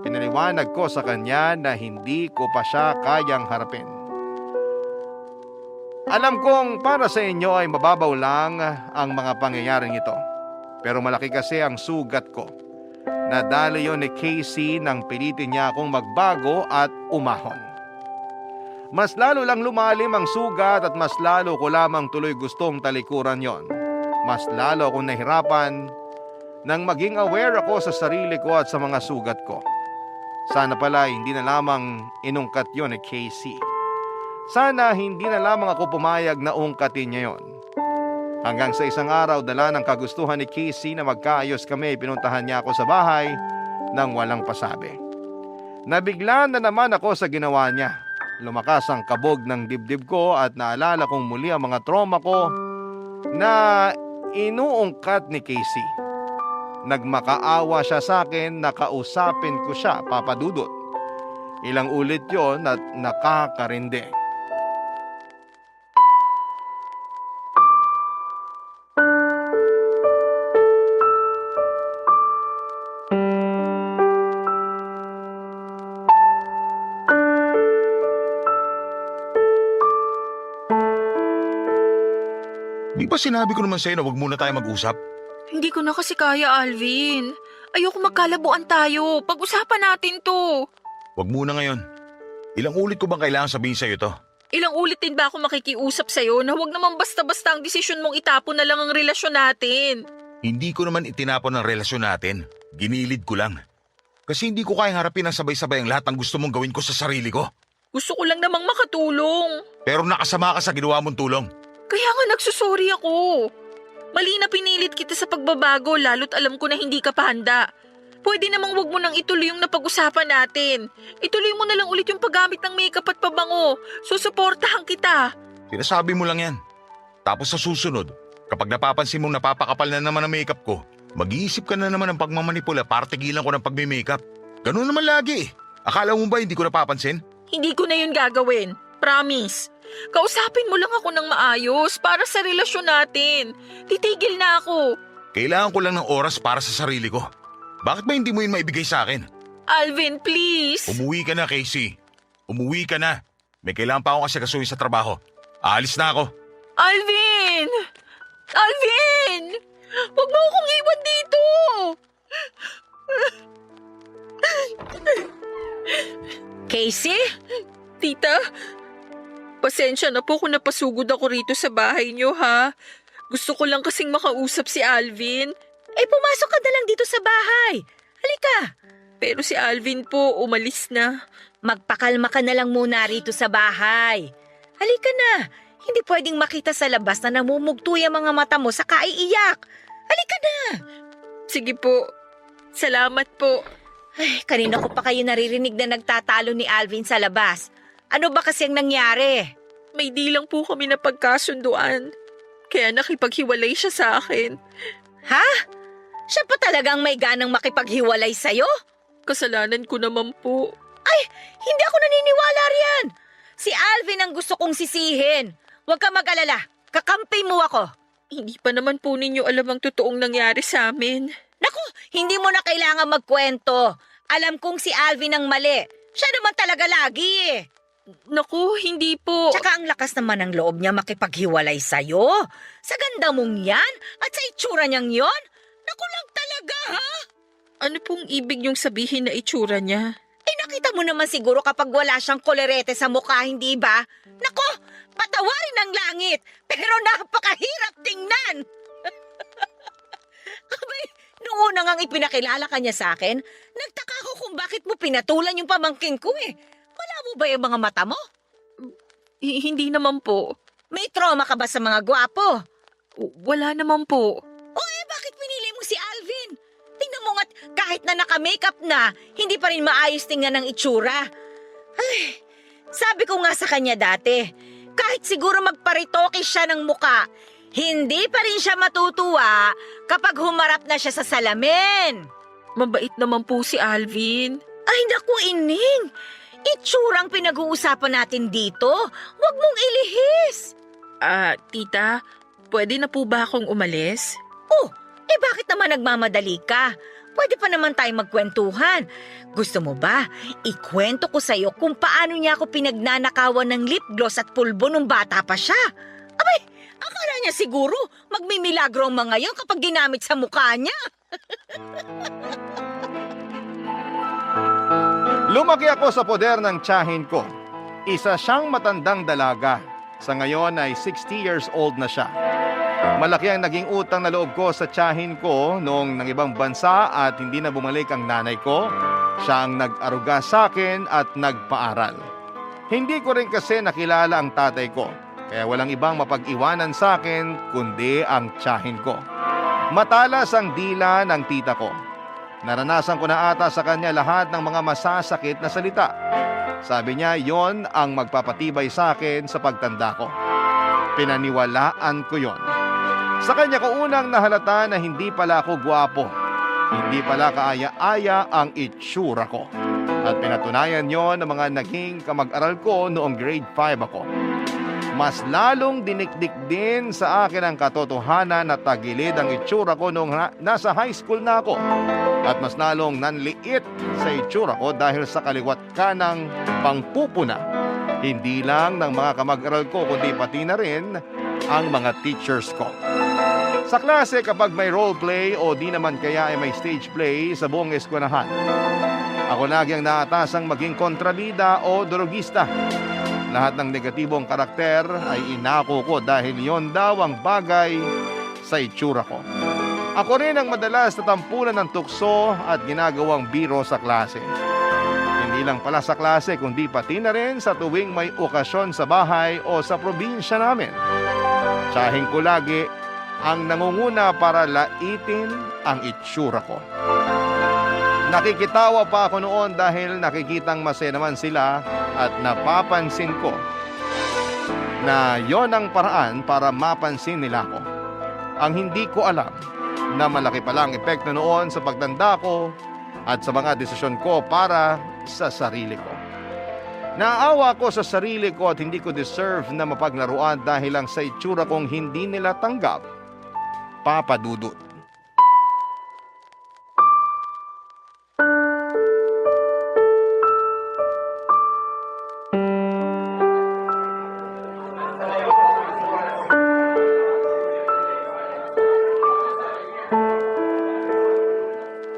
Pinaliwanag ko sa kanya na hindi ko pa siya kayang harapin. Alam kong para sa inyo ay mababaw lang ang mga pangyayaring ito. Pero malaki kasi ang sugat ko. Nadali yon ni Casey nang pilitin niya akong magbago at umahon. Mas lalo lang lumalim ang sugat at mas lalo ko lamang tuloy gustong talikuran yon. Mas lalo akong nahirapan nang maging aware ako sa sarili ko at sa mga sugat ko. Sana pala hindi na lamang inungkat yon ni Casey. Sana hindi na lamang ako pumayag na ungkatin niya yon. Hanggang sa isang araw, dala ng kagustuhan ni Casey na magkaayos kami, pinuntahan niya ako sa bahay nang walang pasabi. Nabigla na naman ako sa ginawa niya. Lumakas ang kabog ng dibdib ko at naalala kong muli ang mga trauma ko na inuungkat ni Casey. Nagmakaawa siya sa akin na kausapin ko siya, Papa Dudut. Ilang ulit yon at nakakarindi. Di ba sinabi ko naman sa'yo na wag muna tayo mag-usap? Hindi ko na kasi kaya, Alvin. Ayoko magkalabuan tayo. Pag-usapan natin to. Wag muna ngayon. Ilang ulit ko bang kailangan sabihin sa'yo to? Ilang ulit din ba ako makikiusap sa'yo na huwag naman basta-basta ang desisyon mong itapon na lang ang relasyon natin? Hindi ko naman itinapon ang relasyon natin. Ginilid ko lang. Kasi hindi ko kayang harapin ang sabay-sabay ang lahat ng gusto mong gawin ko sa sarili ko. Gusto ko lang namang makatulong. Pero nakasama ka sa ginawa mong tulong. Kaya nga nagsusorry ako. Mali na pinilit kita sa pagbabago lalo't alam ko na hindi ka pa handa. Pwede namang wag mo nang ituloy yung napag-usapan natin. Ituloy mo na lang ulit yung paggamit ng makeup at pabango. Susuportahan kita. Sinasabi mo lang yan. Tapos sa susunod, kapag napapansin mong napapakapal na naman ang makeup ko, mag-iisip ka na naman ng pagmamanipula para tigilan ko ng pagme-makeup. Ganun naman lagi. Akala mo ba hindi ko napapansin? Hindi ko na yun gagawin. Promise. Kausapin mo lang ako ng maayos para sa relasyon natin. Titigil na ako. Kailangan ko lang ng oras para sa sarili ko. Bakit ba hindi mo yun maibigay sa akin? Alvin, please. Umuwi ka na, Casey. Umuwi ka na. May kailangan pa akong asikasuhin sa trabaho. Aalis na ako. Alvin! Alvin! Huwag mo akong iwan dito! Casey? Tita, pasensya na po kung napasugod ako rito sa bahay niyo, ha? Gusto ko lang kasing makausap si Alvin. Pumasok ka na lang dito sa bahay. Halika. Pero si Alvin po umalis na. Magpakalma ka na lang muna rito sa bahay. Halika na. Hindi pwedeng makita sa labas na namumugto yung mga mata mo sa kaiiyak. Halika na. Sige po. Salamat po. Ay, kanina ko pa kayo naririnig na nagtatalo ni Alvin sa labas. Ano ba kasi ang nangyari? May di lang po kami na pagkasunduan. Kaya nakipaghiwalay siya sa akin. Ha? Siya pa talagang may ganang makipaghiwalay sa'yo? Kasalanan ko naman po. Ay, hindi ako naniniwala riyan. Si Alvin ang gusto kong sisihin. Huwag ka mag-alala. Kakampi mo ako. Hindi pa naman po ninyo alam ang totoong nangyari sa amin. Naku, hindi mo na kailangan magkwento. Alam kong si Alvin ang mali. Siya naman talaga lagi eh. Naku, hindi po. Tsaka ang lakas naman ng loob niya makipaghiwalay sa'yo. Sa ganda mong yan at sa itsura niyang yon. Naku lang talaga ha? Ano pong ibig niyong sabihin na itsura niya? Nakita mo naman siguro kapag wala siyang kolerete sa mukha, hindi ba? Naku, patawarin ng langit, pero napakahirap tingnan. Abay, noong una ngang ipinakilala ka niya sa akin, nagtaka ko kung bakit mo pinatulan yung pamangkin ko eh. Wala mo ba yung mga mata mo? Hindi naman po. May trauma ka ba sa mga gwapo? Wala naman po. Bakit pinili mo si Alvin? Tingnan mo nga't kahit na naka-makeup na, hindi pa rin maayos tingnan ng itsura. Ay, sabi ko nga sa kanya dati, kahit siguro magparitoke siya ng muka, hindi pa rin siya matutuwa kapag humarap na siya sa salamin. Mabait naman po si Alvin. Ay naku, Ining. Itsurang pinag-uusapan natin dito. Huwag mong ilihis. Tita, pwede na po ba akong umalis? Bakit naman nagmamadali ka? Pwede pa naman tayong magkwentuhan. Gusto mo ba? Ikwento ko sa'yo kung paano niya ako pinagnanakawan ng lip gloss at pulbo nung bata pa siya. Abay, akala niya siguro magmimilagro ang mga yan kapag ginamit sa mukha niya. Lumaki ako sa poder ng tiyahin ko. Isa siyang matandang dalaga. Sa ngayon ay 60 years old na siya. Malaki ang naging utang na loob ko sa tiyahin ko noong nang ibang bansa at hindi na bumalik ang nanay ko. Siya ang nag-aruga sa akin at nagpaaral. Hindi ko rin kasi nakilala ang tatay ko, kaya walang ibang mapag-iwanan sa akin kundi ang tiyahin ko. Matalas ang dila ng tita ko. Naranasan ko na ata sa kanya lahat ng mga masasakit na salita. Sabi niya yon ang magpapatibay sa akin sa pagtanda ko. Pinaniwalaan ko yon. Sa kanya ko unang nahalata na hindi pala ako gwapo. Hindi pala kaaya-aya ang itsura ko. At pinatunayan yon ng mga naging kamag-aral ko noong grade 5 ako. Mas lalong dinikdik din sa akin ang katotohanan na tagilid ang itsura ko noong nasa high school na ako. At mas lalong nanliit sa itsura ko dahil sa kaliwat kanang pangpupuna. Hindi lang ng mga kamag-aral ko kundi pati na rin ang mga teachers ko. Sa klase kapag may role play o di naman kaya ay may stage play sa buong eskwelahan, ako lagi ang naatasang maging kontrabida o drogista. Lahat ng negatibong karakter ay inako ko dahil yon daw ang bagay sa itsura ko. Ako rin ang madalas natampulan ng tukso at ginagawang biro sa klase. Hindi lang pala sa klase kundi pati na rin sa tuwing may okasyon sa bahay o sa probinsya namin. Tsahin ko lagi ang nangunguna para laitin ang itsura ko. Nakikitawa pa ako noon dahil nakikitang masaya naman sila at napapansin ko na yon ang paraan para mapansin nila ako. Ang hindi ko alam na malaki pala ang epekto noon sa pagtanda ko at sa mga desisyon ko para sa sarili ko. Naawa ko sa sarili ko at hindi ko deserve na mapaglaruan dahil lang sa itsura kong hindi nila tanggap. Papa Dudut.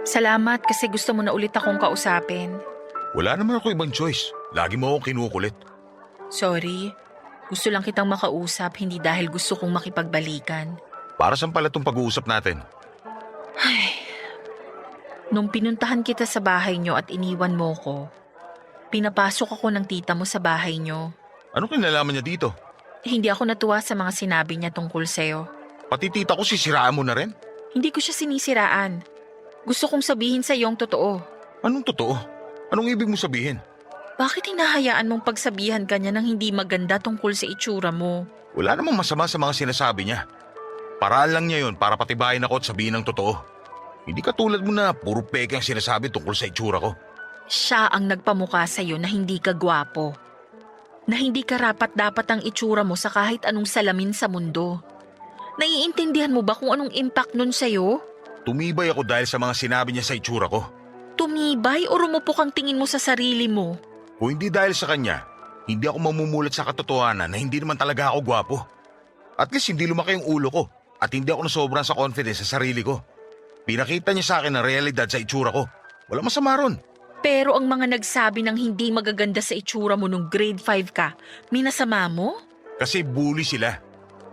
Salamat kasi gusto mo na ulit akong kausapin. Wala naman ako ibang choice. Lagi mo akong kinukulit. Sorry. Gusto lang kitang makausap, hindi dahil gusto kong makipagbalikan. Para saan pala itong pag-uusap natin? Nung pinuntahan kita sa bahay nyo at iniwan mo ko, pinapasok ako ng tita mo sa bahay nyo. Ano kinalaman niya dito? Hindi ako natuwa sa mga sinabi niya tungkol sa'yo. Pati tita ko sisiraan mo na rin? Hindi ko siya sinisiraan. Gusto kong sabihin sa'yo ang totoo. Anong totoo? Anong ibig mo sabihin? Bakit hinahayaan mong pagsabihan ka niya ng hindi maganda tungkol sa itsura mo? Wala namang masama sa mga sinasabi niya. Paraan lang niya yon para patibayin ako at sabihin ang totoo. Hindi katulad mo na puro peke ang sinasabi tungkol sa itsura ko. Siya ang nagpamukha sa'yo na hindi ka gwapo. Na hindi karapat-dapat ang itsura mo sa kahit anong salamin sa mundo. Naiintindihan mo ba kung anong impact nun sa'yo? Tumibay ako dahil sa mga sinabi niya sa itsura ko. Tumibay o rumupok ang tingin mo sa sarili mo? Kung hindi dahil sa kanya, hindi ako mamumulat sa katotohanan na hindi naman talaga ako gwapo. At least hindi lumaki yung ulo ko at hindi ako nasobran sa confidence sa sarili ko. Pinakita niya sa akin ang realidad sa itsura ko. Wala masama ron. Pero ang mga nagsabi ng hindi magaganda sa itsura mo nung grade 5 ka, minasama mo? Kasi bully sila.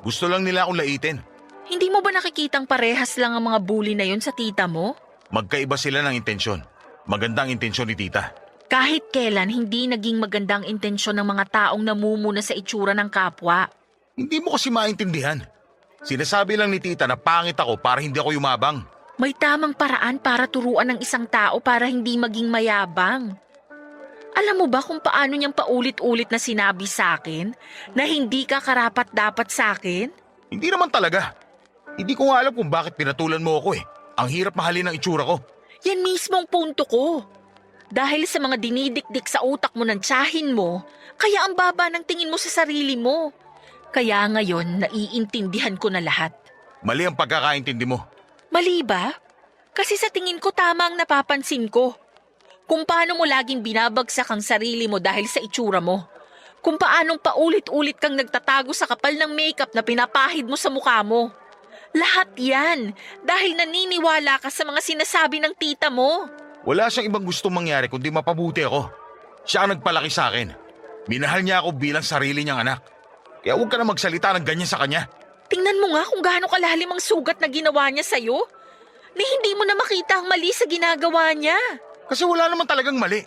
Gusto lang nila akong laitin. Hindi mo ba nakikitang parehas lang ang mga bully na yon sa tita mo? Magkaiba sila ng intensyon. Magandang intensyon ni tita. Kahit kailan hindi naging magandang intensyon ng mga taong namumuna sa itsura ng kapwa. Hindi mo kasi maintindihan. Sinasabi lang ni tita na pangit ako para hindi ako yumabang. May tamang paraan para turuan ng isang tao para hindi maging mayabang. Alam mo ba kung paano niyang paulit-ulit na sinabi sa akin na hindi ka karapat-dapat sa akin? Hindi naman talaga. Hindi ko nga alam kung bakit pinatulan mo ako eh. Ang hirap mahalin ang itsura ko. Yan mismo ang punto ko. Dahil sa mga dinidikdik sa utak mo ng tiyahin mo, kaya ang baba ng tingin mo sa sarili mo. Kaya ngayon, naiintindihan ko na lahat. Mali ang pagkakaintindi mo. Mali ba? Kasi sa tingin ko tama ang napapansin ko. Kung paano mo laging binabagsak ang sarili mo dahil sa itsura mo. Kung paanong paulit-ulit kang nagtatago sa kapal ng makeup na pinapahid mo sa mukha mo. Lahat yan dahil naniniwala ka sa mga sinasabi ng tita mo. Wala siyang ibang gustong mangyari kundi mapabuti ako. Siya ang nagpalaki sa akin. Minahal niya ako bilang sarili niyang anak. Kaya huwag ka na magsalita ng ganyan sa kanya. Tingnan mo nga kung gaano kalalim ang sugat na ginawa niya sa'yo. Na hindi mo na makita ang mali sa ginagawa niya. Kasi wala naman talagang mali.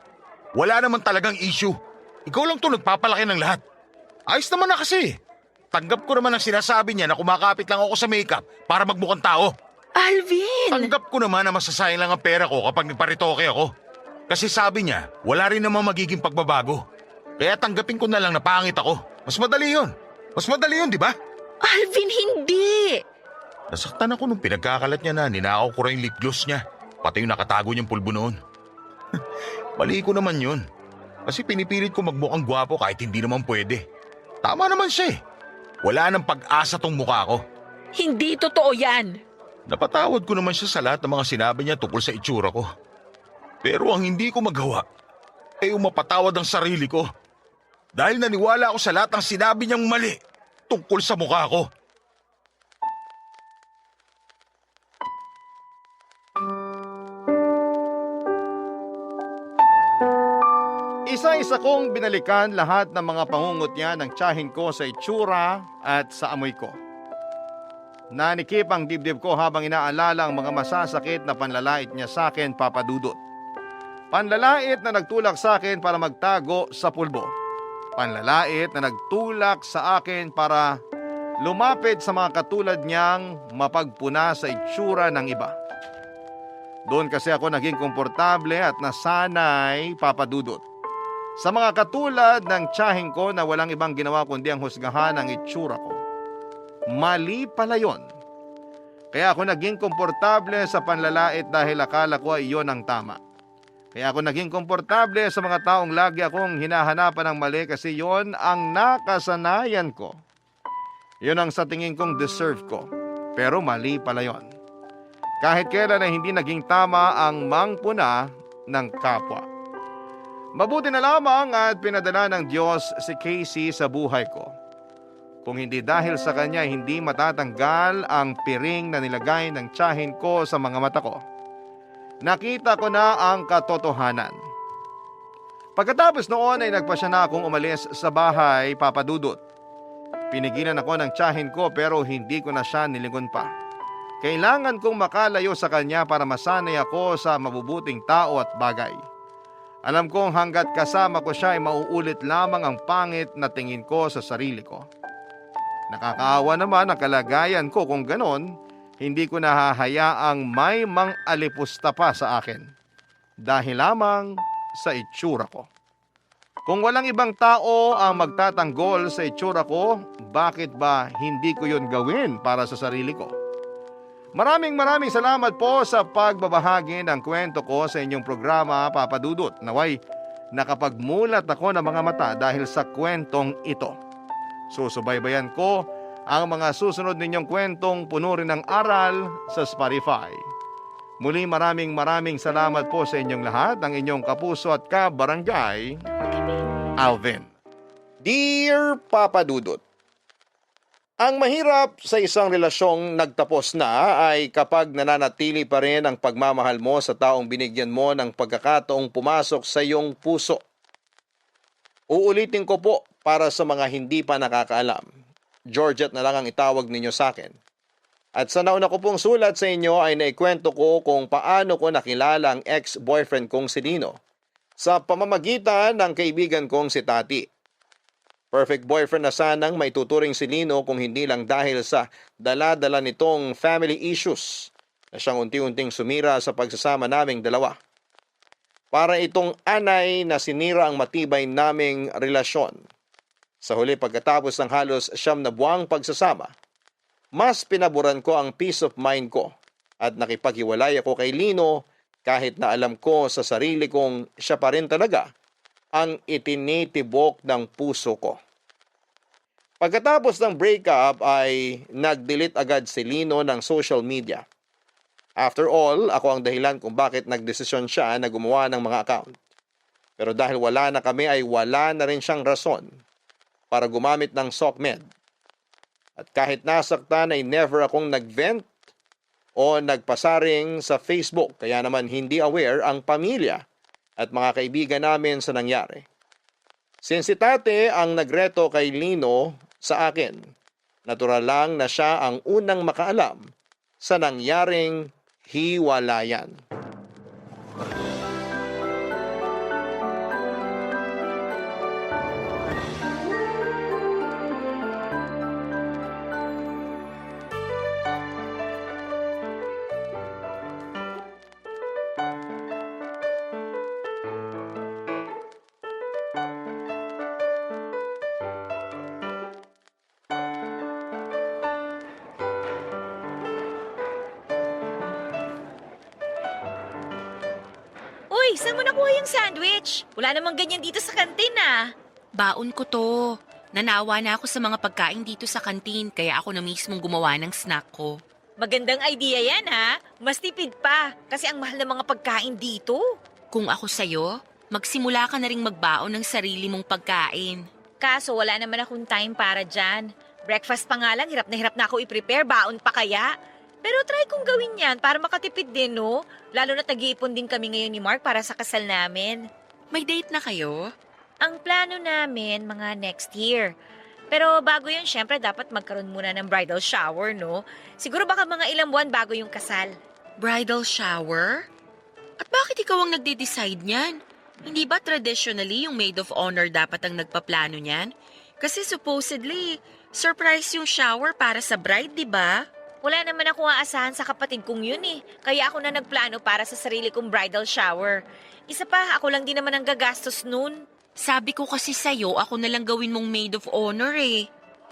Wala naman talagang issue. Ikaw lang to nagpapalaki ng lahat. Ayos naman na kasi. Tanggap ko naman ang sinasabi niya na kumakapit lang ako sa makeup para magmukhang tao. Alvin! Tanggap ko naman na masasayang lang ang pera ko kapag nagparitoke ako. Kasi sabi niya, wala rin naman magiging pagbabago. Kaya tanggapin ko na lang na pangit ako. Mas madali yun. Mas madali yun, di ba? Alvin, hindi! Nasaktan ako nung pinagkakalat niya na ninakaw ko rin yung lip gloss niya. Pati yung nakatago niyang pulbo noon. Mali ko naman yun. Kasi pinipilit ko magmukhang gwapo kahit hindi naman pwede. Tama naman siya eh. Wala nang pag-asa tong mukha ko. Hindi totoo yan! Napatawad ko naman siya sa lahat ng mga sinabi niya tungkol sa itsura ko. Pero ang hindi ko magawa ay mapatawad ang sarili ko. Dahil naniwala ako sa lahat ng sinabi niyang mali tungkol sa mukha ko. Isa-isa kong binalikan lahat ng mga pangungutya ng tiyahin ko sa itsura at sa amoy ko. Nanikip ang dibdib ko habang inaalala ang mga masasakit na panlalait niya sa akin, Papa Dudut. Panlalait na nagtulak sa akin para magtago sa pulbo. Panlalait na nagtulak sa akin para lumapit sa mga katulad niyang mapagpuna sa itsura ng iba. Doon kasi ako naging komportable at nasanay, Papa Dudut. Sa mga katulad ng tiyahin ko na walang ibang ginawa kundi ang husgahan ang itsura ko. Mali pala yon. Kaya ako naging komportable sa panlalait dahil akala ko ay iyon ang tama. Kaya ako naging komportable sa mga taong lagi akong hinahanapan ng mali kasi yon ang nakasanayan ko. Yon ang sa tingin kong deserve ko. Pero mali pala yon. Kahit kailan ay hindi naging tama ang mangpuna ng kapwa. Mabuti na lamang at pinadala ng Diyos si Casey sa buhay ko. Kung hindi dahil sa kanya, hindi matatanggal ang piring na nilagay ng tiyahin ko sa mga mata ko. Nakita ko na ang katotohanan. Pagkatapos noon ay nagpasya na akong umalis sa bahay, Papa Dudut. Pinigilan ako ng tiyahin ko pero hindi ko na siya nilingon pa. Kailangan kong makalayo sa kanya para masanay ako sa mabubuting tao at bagay. Alam kong hanggat kasama ko siya ay mauulit lamang ang pangit na tingin ko sa sarili ko. Nakakaawa naman ang kalagayan ko kung ganon, hindi ko nahahayaang may mang-alipusta pa sa akin. Dahil lamang sa itsura ko. Kung walang ibang tao ang magtatanggol sa itsura ko, bakit ba hindi ko yun gawin para sa sarili ko? Maraming salamat po sa pagbabahagi ng kwento ko sa inyong programa, Papa Dudut. Naway, nakapagmulat ako ng mga mata dahil sa kwentong ito. Susubaybayan ko ang mga susunod ninyong kwentong puno rin ng aral sa Spotify. Muli maraming salamat po sa inyong lahat, ang inyong kapuso at kabarangay, Alvin. Dear Papa Dudut, ang mahirap sa isang relasyong nagtapos na ay kapag nananatili pa rin ang pagmamahal mo sa taong binigyan mo ng pagkakataong pumasok sa iyong puso. Uulitin ko po para sa mga hindi pa nakakaalam. Georgette na lang ang itawag ninyo sa akin. At sa nauna ko pong sulat sa inyo ay naikwento ko kung paano ko nakilala ang ex-boyfriend kong si Dino sa pamamagitan ng kaibigan kong si Tati. Perfect boyfriend na sanang maituturing si Lino kung hindi lang dahil sa dala-dala nitong family issues na siyang unti-unting sumira sa pagsasama naming dalawa. Para itong anay na sinira ang matibay naming relasyon. Sa huli pagkatapos ng halos 9 na buwang pagsasama, mas pinaboran ko ang peace of mind ko at nakipaghiwalay ako kay Lino kahit na alam ko sa sarili kong siya pa rin talaga ang itinitibok ng puso ko. Pagkatapos ng breakup ay nag-delete agad si Lino ng social media. After all, ako ang dahilan kung bakit nagdesisyon siya na gumawa ng mga account. Pero dahil wala na kami ay wala na rin siyang rason para gumamit ng SOCMED. At kahit nasaktan ay never akong nag-vent o nagpasaring sa Facebook, kaya naman hindi aware ang pamilya at mga kaibigan namin sa nangyari. Since si Tate ang nagreto kay Lino sa akin, natural lang na siya ang unang makaalam sa nangyaring hiwalayan. saan mo nakuha yung sandwich? Wala namang ganyan dito sa kantin ah. Baon ko to. Nanawa na ako sa mga pagkain dito sa kantin kaya ako na mismong gumawa ng snack ko. Magandang idea yan ha. Mas tipid pa kasi ang mahal ng mga pagkain dito. Kung ako sa'yo, magsimula ka na ring magbaon ng sarili mong pagkain. Kaso wala naman akong time para dyan. Breakfast pa nga lang, hirap na ako i-prepare, baon pa kaya. Pero try kong gawin yan para makatipid din, no? Lalo na tag-iipon din kami ngayon ni Mark para sa kasal namin. May date na kayo? Ang plano namin, mga next year. Pero bago yun, syempre dapat magkaroon muna ng bridal shower, no? Siguro baka mga ilang buwan bago yung kasal. Bridal shower? At bakit ikaw ang nagde-decide niyan? Hindi ba traditionally yung maid of honor dapat ang nagpaplano niyan? Kasi supposedly, surprise yung shower para sa bride, di ba? Wala naman ako aasahan sa kapatid kong yun eh. Kaya ako na nagplano para sa sarili kong bridal shower. Isa pa, ako lang din naman ang gagastos nun. Sabi ko kasi sa'yo, ako na lang gawin mong maid of honor eh.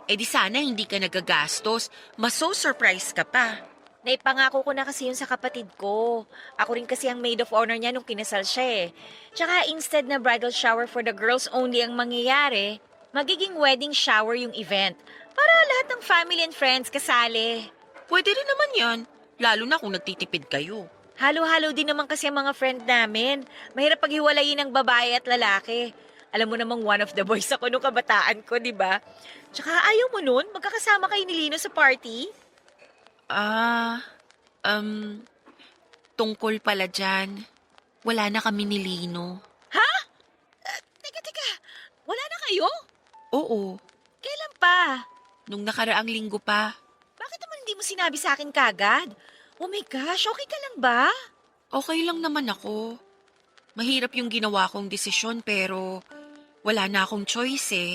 Eh di sana hindi ka nagagastos, maso-surprise ka pa. Naipangako ko na kasi yun sa kapatid ko. Ako rin kasi ang maid of honor niya nung kinasal siya eh. Tsaka instead na bridal shower for the girls only ang mangyayari, magiging wedding shower yung event. Para lahat ng family and friends kasali. Pwede rin naman yan, lalo na kung nagtitipid kayo. Halo-halo din naman kasi ang mga friend namin. Mahirap paghiwalayin ng babae at lalaki. Alam mo namang one of the boys ako nung kabataan ko, di ba? Tsaka ayaw mo nun, magkakasama kayo ni Lino sa party? Tungkol pala dyan. Wala na kami ni Lino. Teka, wala na kayo? Oo, Kailan pa? nung nakaraang linggo pa. Bakit naman hindi mo sinabi sa akin kagad? Oh my gosh, okay ka lang ba? Okay lang naman ako. Mahirap yung ginawa kong desisyon pero wala na akong choice eh.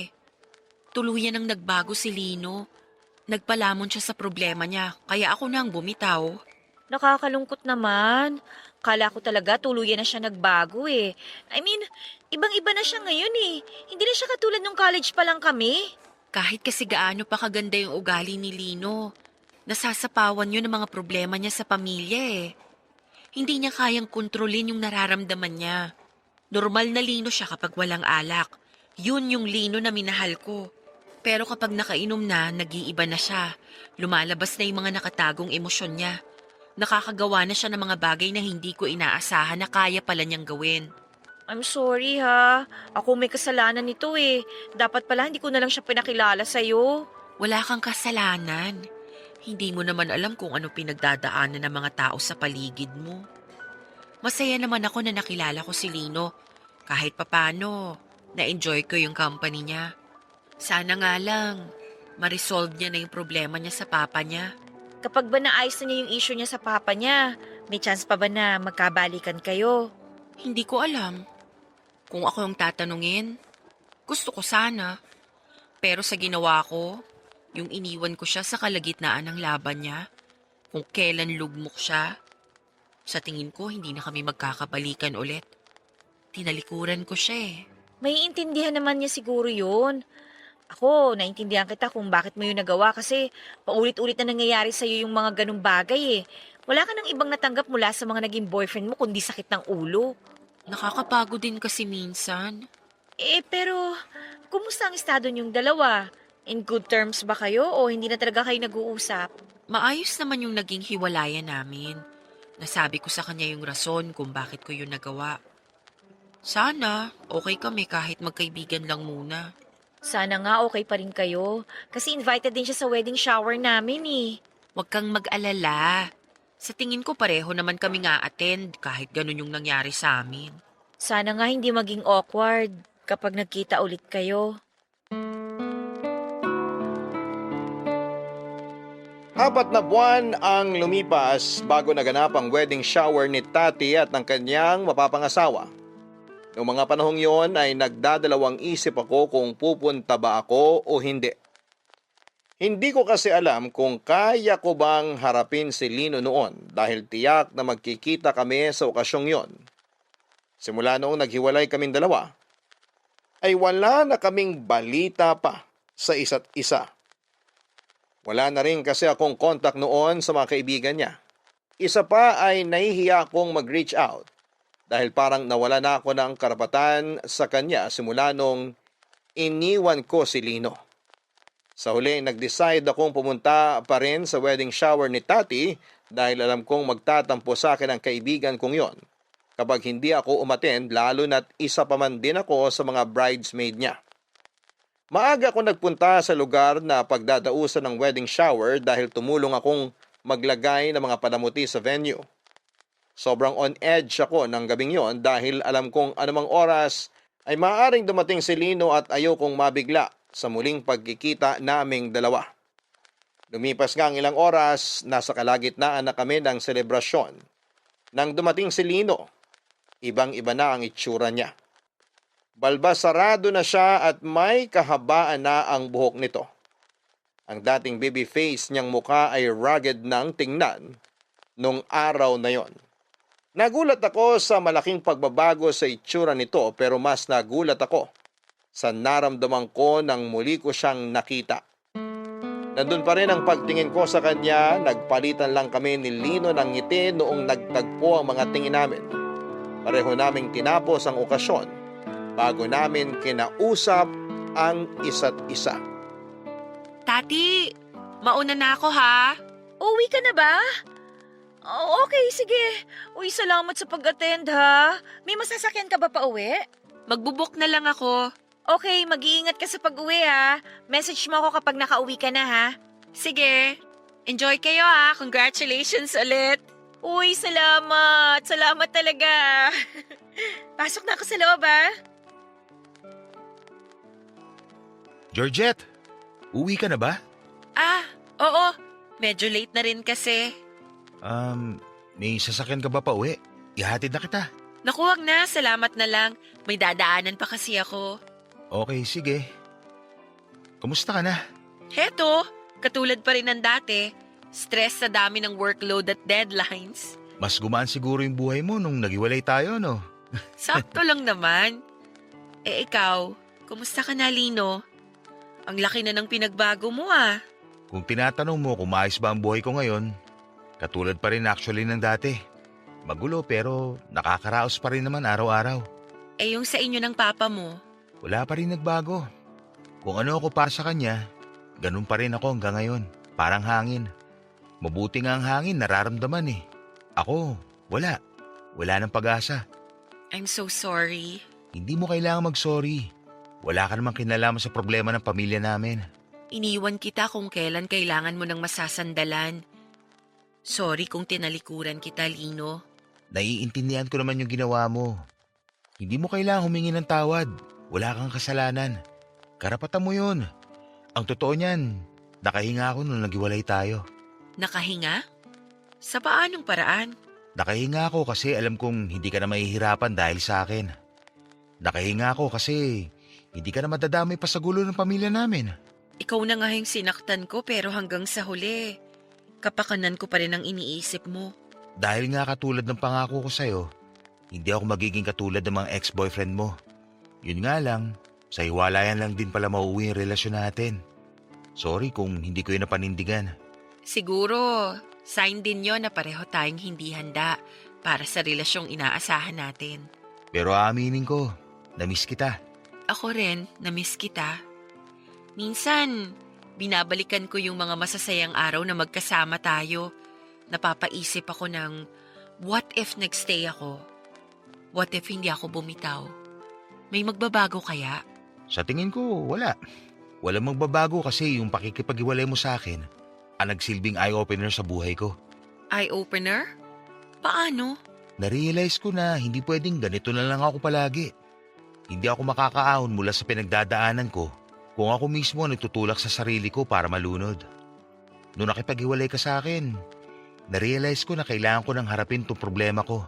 Tuluyan ang nagbago si Lino. Nagpalamon siya sa problema niya kaya ako na ang bumitaw. Nakakalungkot naman. Kala ko talaga tuluyan na siya nagbago eh. I mean, ibang-iba na siya ngayon eh. Hindi na siya katulad nung college pa lang kami. Kahit kasi gaano pa kaganda yung ugali ni Lino, nasasapawan yun ng mga problema niya sa pamilya eh. Hindi niya kayang kontrolin yung nararamdaman niya. Normal na Lino siya kapag walang alak. Yun yung Lino na minahal ko. Pero kapag nakainom na, nag-iiba na siya. Lumalabas na yung mga nakatagong emosyon niya. Nakakagawa na siya ng mga bagay na hindi ko inaasahan na kaya pala niyang gawin. I'm sorry ha. Ako may kasalanan nito eh. Dapat pala hindi ko na lang siya pinakilala sa'yo. Wala kang kasalanan. Hindi mo naman alam kung ano pinagdadaanan ng mga tao sa paligid mo. Masaya naman ako na nakilala ko si Lino. Kahit papano, na-enjoy ko yung company niya. Sana nga lang, ma-resolve niya na yung problema niya sa papa niya. Kapag ba naayos na niya yung issue niya sa papa niya, may chance pa ba na magkabalikan kayo? Hindi ko alam. Kung ako yung tatanungin, gusto ko sana. Pero sa ginawa ko, yung iniwan ko siya sa kalagitnaan ng laban niya, kung kailan lugmok siya, sa tingin ko hindi na kami magkakabalikan ulit. Tinalikuran ko siya eh. May intindihan naman niya siguro yun. Ako, naintindihan kita kung bakit mo yun nagawa kasi paulit-ulit na nangyayari sa'yo yung mga ganong bagay eh. Wala ka nang ibang natanggap mula sa mga naging boyfriend mo kundi sakit ng ulo. Nakakapagod din kasi minsan. Pero kumusta ang estado niyong dalawa? In good terms ba kayo o hindi na talaga kayo nag-uusap? Maayos naman yung naging hiwalayan namin. Nasabi ko sa kanya yung rason kung bakit ko yun nagawa. Sana, okay kami kahit magkaibigan lang muna. Sana nga okay pa rin kayo. Kasi invited din siya sa wedding shower namin eh. Huwag kang mag-alala. Sa tingin ko pareho naman kami nga attend kahit ganun yung nangyari sa amin. Sana nga hindi maging awkward kapag nagkita ulit kayo. Apat na buwan ang lumipas bago naganap ang wedding shower ni Tati at ng kanyang mapapangasawa. Noong mga panahong yon ay nagdadalawang isip ako kung pupunta ba ako o hindi. Hindi ko kasi alam kung kaya ko bang harapin si Lino noon dahil tiyak na magkikita kami sa okasyong yon. Simula noong naghiwalay kaming dalawa, ay wala na kaming balita pa sa isa't isa. Wala na rin kasi akong contact noon sa mga kaibigan niya. Isa pa ay nahihiya akong mag-reach out dahil parang nawala na ako ng karapatan sa kanya simula nung iniwan ko si Lino. Sa huli, nag-decide akong pumunta pa rin sa wedding shower ni Tati dahil alam kong magtatampo sa akin ang kaibigan kong yon kapag hindi ako umattend, lalo na't isa pa man din ako sa mga bridesmaid niya. Maaga ako nagpunta sa lugar na pagdadausan ng wedding shower dahil tumulong akong maglagay ng mga panamuti sa venue. Sobrang on edge ako ng gabing yon dahil alam kong anumang oras ay maaaring dumating si Lino at ayokong mabigla sa muling pagkikita naming dalawa. Lumipas nga ang ilang oras, nasa kalagitnaan na kami ng selebrasyon. Nang dumating si Lino, ibang-iba na ang itsura niya. Balbasarado na siya at may kahabaan na ang buhok nito. Ang dating baby face niyang mukha ay rugged ng tingnan nung araw na yon. Nagulat ako sa malaking pagbabago sa itsura nito pero mas nagulat ako sa naramdaman ko nang muli ko siyang nakita. Nandun pa rin ang pagtingin ko sa kanya, nagpalitan lang kami ni Lino ng ngiti noong nagtagpo ang mga tingin namin. Pareho naming tinapos ang okasyon bago namin kinausap ang isa't isa. Tati, mauna na ako ha. Uwi ka na ba? Oh, okay, sige. Uy, salamat sa pag-attend ha. May masasakyan ka ba pa uwi? Magbubuk na lang ako. Okay, mag-iingat ka sa pag-uwi ha. Message mo ako kapag nakauwi ka na ha. Sige, enjoy kayo ha. Congratulations ulit. Uy, salamat. Salamat talaga. Pasok na ako sa loob ha. Georgette, uwi ka na ba? Ah, oo. Medyo late na rin kasi. May sasakyan ka ba pa uwi? Ihatid na kita. Naku, wag na. Salamat na lang. May dadaanan pa kasi ako. Okay, sige. Kumusta ka na? Heto, katulad pa rin ng dati. Stress sa dami ng workload at deadlines. Mas gumaan siguro yung buhay mo nung naghiwalay tayo, no? Sakto lang naman. Eh ikaw, kumusta ka na, Lino? Ang laki na ng pinagbago mo ah. Kung tinatanong mo kung maayos ba ang buhay ko ngayon, katulad pa rin actually ng dati. Magulo pero nakakaraos pa rin naman araw-araw. Eh yung sa inyo ng papa mo, Wala pa rin nagbago. Kung ano ako para sa kanya, ganun pa rin ako hanggang ngayon. Parang hangin. Mabuti nga ang hangin, nararamdaman eh. Ako, wala. Wala ng pag-asa. I'm so sorry. Hindi mo kailangan mag-sorry. Wala ka namang kinalaman sa problema ng pamilya namin. Iniwan kita kung kailan kailangan mo ng masasandalan. Sorry kung tinalikuran kita, Lino. Naiintindihan ko naman yung ginawa mo. Hindi mo kailangan humingi ng tawad. Wala kang kasalanan. Karapatan mo yun. Ang totoo niyan, nakahinga ako nung naghiwalay tayo. Nakahinga? Sa paanong paraan? Nakahinga ako kasi alam kong hindi ka na mahihirapan dahil sa akin. Nakahinga ako kasi hindi ka na madadamay pa sa gulo ng pamilya namin. Ikaw na nga yung sinaktan ko pero hanggang sa huli, kapakanan ko pa rin ang iniisip mo. Dahil nga katulad ng pangako ko sa'yo, hindi ako magiging katulad ng mga ex-boyfriend mo. Yun nga lang, sa hiwalayan lang din pala mauwi yung relasyon natin. Sorry kung hindi ko yun napanindigan. Siguro, sign din yon na pareho tayong hindi handa para sa relasyong inaasahan natin. Pero aaminin ko, na-miss kita. Ako rin, na-miss kita. Minsan, binabalikan ko yung mga masasayang araw na magkasama tayo. Napapaisip ako ng, what if nagstay ako? What if hindi ako bumitaw? May magbabago kaya? Sa tingin ko, wala. Walang magbabago kasi yung pakikipaghiwalay mo sa akin ang nagsilbing eye-opener sa buhay ko. Eye-opener? Paano? Narealize ko na hindi pwedeng ganito na lang ako palagi. Hindi ako makakaahon mula sa pinagdadaanan ko kung ako mismo nagtutulak sa sarili ko para malunod. Noong nakipaghiwalay ka sa akin, narealize ko na kailangan ko nang harapin tong problema ko.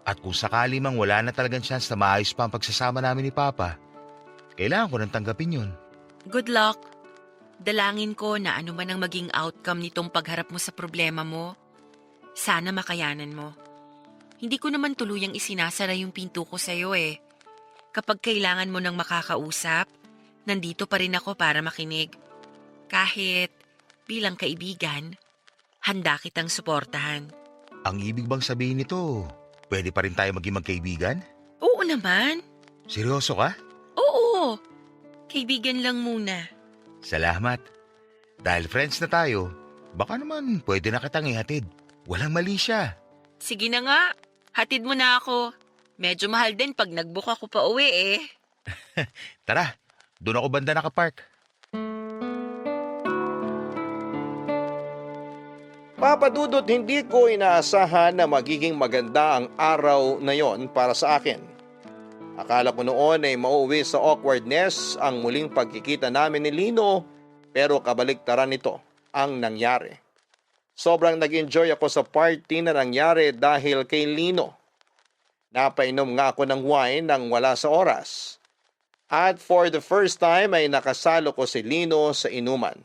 At kung sakali mang wala na talagang chance na maayos pa ang pagsasama namin ni Papa, kailangan ko nang tanggapin yun. Good luck. Dalangin ko na ano man ang maging outcome nitong pagharap mo sa problema mo, sana makayanan mo. Hindi ko naman tuluyang isinasara yung pinto ko sa'yo eh. Kapag kailangan mo ng makakausap, nandito pa rin ako para makinig. Kahit bilang kaibigan, handa kitang suportahan. Ang ibig bang sabihin nito, pwede pa rin tayo maging magkaibigan? Oo naman. Seryoso ka? Oo. Kaibigan lang muna. Salamat. Dahil friends na tayo, baka naman pwede na kitang ihatid. Walang mali siya. Sige na nga. Hatid mo na ako. Medyo mahal din pag nag-book ako pa uwi eh. Tara, doon ako banda nakapark. Papa Dudut, hindi ko inaasahan na magiging maganda ang araw na yon para sa akin. Akala ko noon ay mauwi sa awkwardness ang muling pagkikita namin ni Lino, pero kabaliktaran nito ang nangyari. Sobrang nag-enjoy ako sa party na nangyari dahil kay Lino. Napainom nga ako ng wine nang wala sa oras. At for the first time ay nakasalo ko si Lino sa inuman.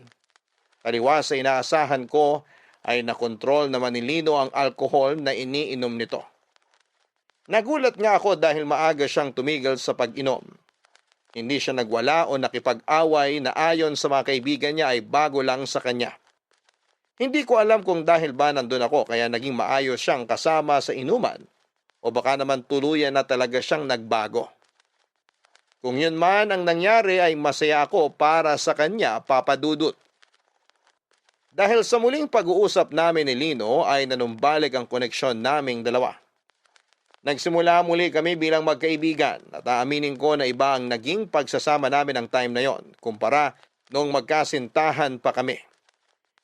Taliwas sa inaasahan ko ay nakontrol naman ni Lino ang alkohol na iniinom nito. Nagulat nga ako dahil maaga siyang tumigil sa pag-inom. Hindi siya nagwala o nakipag-away na ayon sa mga kaibigan niya ay bago lang sa kanya. Hindi ko alam kung dahil ba nandun ako kaya naging maayos siyang kasama sa inuman o baka naman tuluyan na talaga siyang nagbago. Kung yun man ang nangyari ay masaya ako para sa kanya, Papa Dudut. Dahil sa muling pag-uusap namin ni Lino ay nanumbalik ang koneksyon naming dalawa. Nagsimula muli kami bilang magkaibigan at aaminin ko na iba ang naging pagsasama namin ng time na yon kumpara noong magkasintahan pa kami.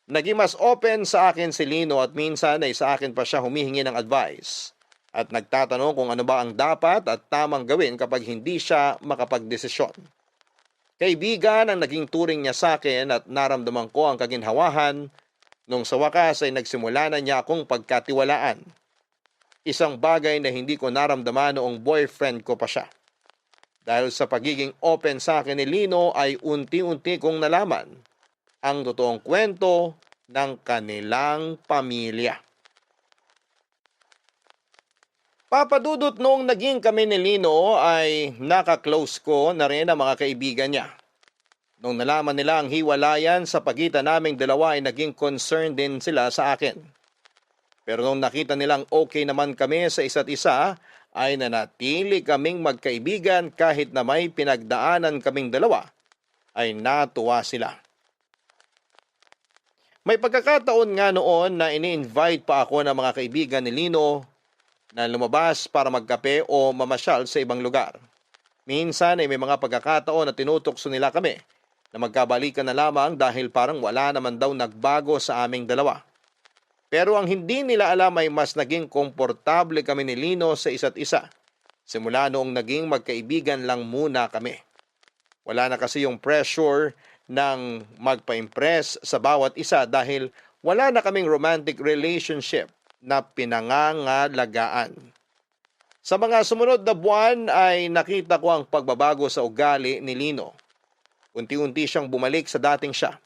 Naging mas open sa akin si Lino at minsan ay sa akin pa siya humihingi ng advice at nagtatanong kung ano ba ang dapat at tamang gawin kapag hindi siya makapagdesisyon. Kaibigan ang naging turing niya sa akin at naramdaman ko ang kaginhawahan nung sa wakas ay nagsimula na niya akong pagkatiwalaan. Isang bagay na hindi ko naramdaman noong boyfriend ko pa siya. Dahil sa pagiging open sa akin ni Lino ay unti-unti kong nalaman ang totoong kwento ng kanilang pamilya. Papa Dudut, noong naging kami ni Lino ay naka-close ko na rin ang mga kaibigan niya. Nung nalaman nila ang hiwalayan sa pagitan naming dalawa ay naging concerned din sila sa akin. Pero nung nakita nilang okay naman kami sa isa't isa, ay nanatili kaming magkaibigan kahit na may pinagdaanan kaming dalawa, ay natuwa sila. May pagkakataon nga noon na ini-invite pa ako ng mga kaibigan ni Lino na lumabas para magkape o mamasyal sa ibang lugar. Minsan ay may mga pagkakataon na tinutokso nila kami na magkabalikan na lamang dahil parang wala naman daw nagbago sa aming dalawa. Pero ang hindi nila alam ay mas naging komportable kami ni Lino sa isa't isa. Simula noong naging magkaibigan lang muna kami. Wala na kasi yung pressure ng magpa-impress sa bawat isa dahil wala na kaming romantic relationship na pinangangalagaan. Sa mga sumunod na buwan ay nakita ko ang pagbabago sa ugali ni Lino. Unti-unti siyang bumalik sa dating siya.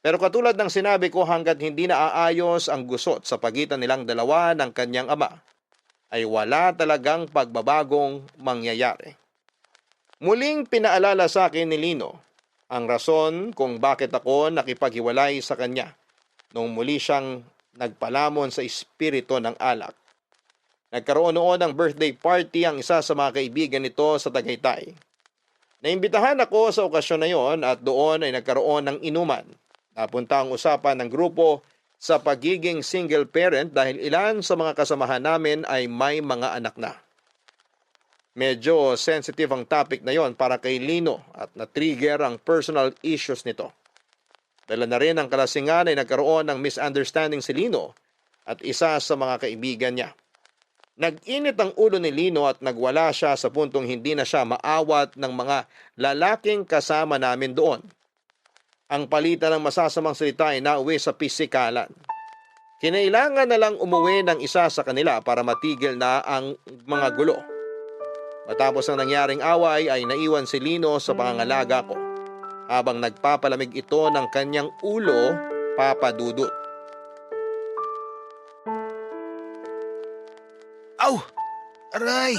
Pero katulad ng sinabi ko, hanggat hindi naaayos ang gusot sa pagitan nilang dalawa ng kanyang ama, ay wala talagang pagbabagong mangyayari. Muling pinaalala sa akin ni Lino ang rason kung bakit ako nakipaghiwalay sa kanya nung muli siyang nagpalamon sa espiritu ng alak. Nagkaroon noon ng birthday party ang isa sa mga kaibigan nito sa Tagaytay. Naimbitahan ako sa okasyon na yon at doon ay nagkaroon ng inuman. Napunta ang usapan ng grupo sa pagiging single parent dahil ilan sa mga kasamahan namin ay may mga anak na. Medyo sensitive ang topic na yon para kay Lino at na-trigger ang personal issues nito. Dala na rin ang kalasingan ay nagkaroon ng misunderstanding si Lino at isa sa mga kaibigan niya. Nag-init ang ulo ni Lino at nagwala siya sa puntong hindi na siya maawat ng mga lalaking kasama namin doon. Ang palitan ng masasamang salita ay nauwi sa pisikalan. Kinailangan na lang umuwi ng isa sa kanila para matigil na ang mga gulo. Matapos ang nangyaring away ay naiwan si Lino sa pangangalaga ko habang nagpapalamig ito ng kanyang ulo, Papa Dudut. Aw! Aray!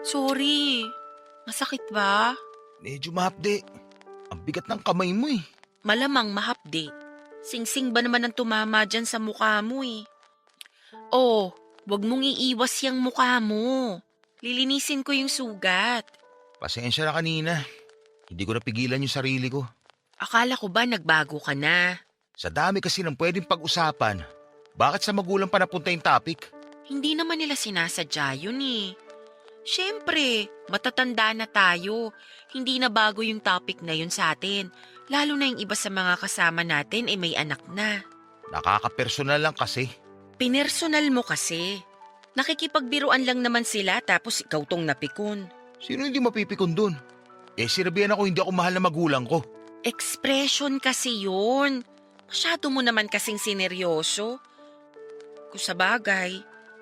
Sorry. Masakit ba? Medyo mahapde. Ang bigat ng kamay mo eh. Malamang mahapdi. Singsing ba naman ang tumama dyan sa mukha mo eh? Oh, Huwag mong iiwas yung mukha mo. Lilinisin ko yung sugat. Pasensya na kanina. Hindi ko napigilan yung sarili ko. Akala ko ba nagbago ka na? Sa dami kasi ng pwedeng pag-usapan, bakit sa magulang pa napunta yung topic? Hindi naman nila sinasadya yun eh. Siyempre, matatanda na tayo. Hindi na bago yung topic na yun sa atin. Lalo na yung iba sa mga kasama natin may anak na. Nakaka-personal lang kasi. Pinersonal mo kasi. Nakikipagbiruan lang naman sila tapos ikaw tong napikon. Sino hindi mapipikon dun? Sinabihan ako hindi ako mahal na magulang ko. Expression kasi yun. Masyado mo naman kasing sineryoso. Kung sa bagay,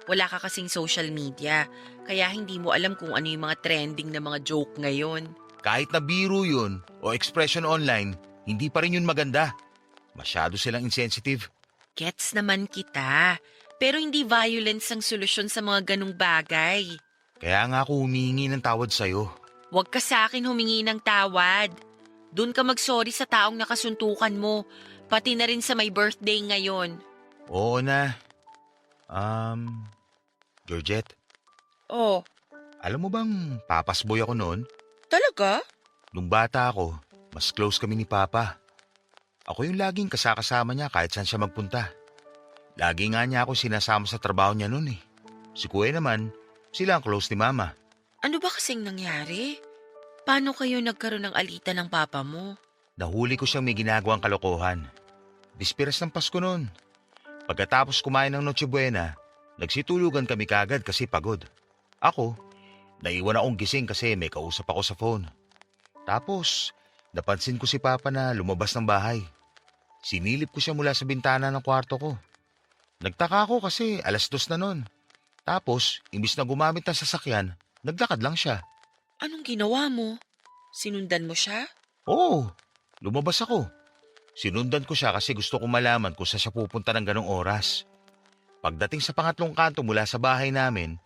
wala ka kasing social media, kaya hindi mo alam kung ano yung mga trending na mga joke ngayon. Kahit na biro yun o expression online, hindi pa rin yun maganda. Masyado silang insensitive. Gets naman kita, pero hindi violence ang solusyon sa mga ganong bagay. Kaya nga ako humingi ng tawad sa'yo. Huwag ka sa akin humingi ng tawad. Doon ka mag-sorry sa taong nakasuntukan mo, pati na rin sa may birthday ngayon. Oo na. Georgette, Oh, alam mo bang papasboy ako noon? talaga? Nung bata ako, mas close kami ni Papa. Ako yung laging kasakasama niya kahit saan siya magpunta. Lagi nga niya ako sinasama sa trabaho niya noon eh. Si Kuya naman, sila ang close ni Mama. Ano ba kasing nangyari? Paano kayo nagkaroon ng alitan ng papa mo? Nahuli ko siyang may ginagawang kalokohan. Bispiras ng Pasko noon. Pagkatapos kumain ng Noche Buena, nagsitulugan kami kagad kasi pagod. Ako, naiwan akong gising kasi may kausap ako sa phone. Tapos, napansin ko si Papa na lumabas ng bahay. Sinilip ko siya mula sa bintana ng kwarto ko. Nagtaka ako kasi 2:00 na noon. Tapos, imbis na gumamit ng sasakyan, naglakad lang siya. Anong ginawa mo? Sinundan mo siya? Oo, lumabas ako. Sinundan ko siya kasi gusto ko malaman kung saan siya pupunta ng ganong oras. Pagdating sa pangatlong kanto mula sa bahay namin,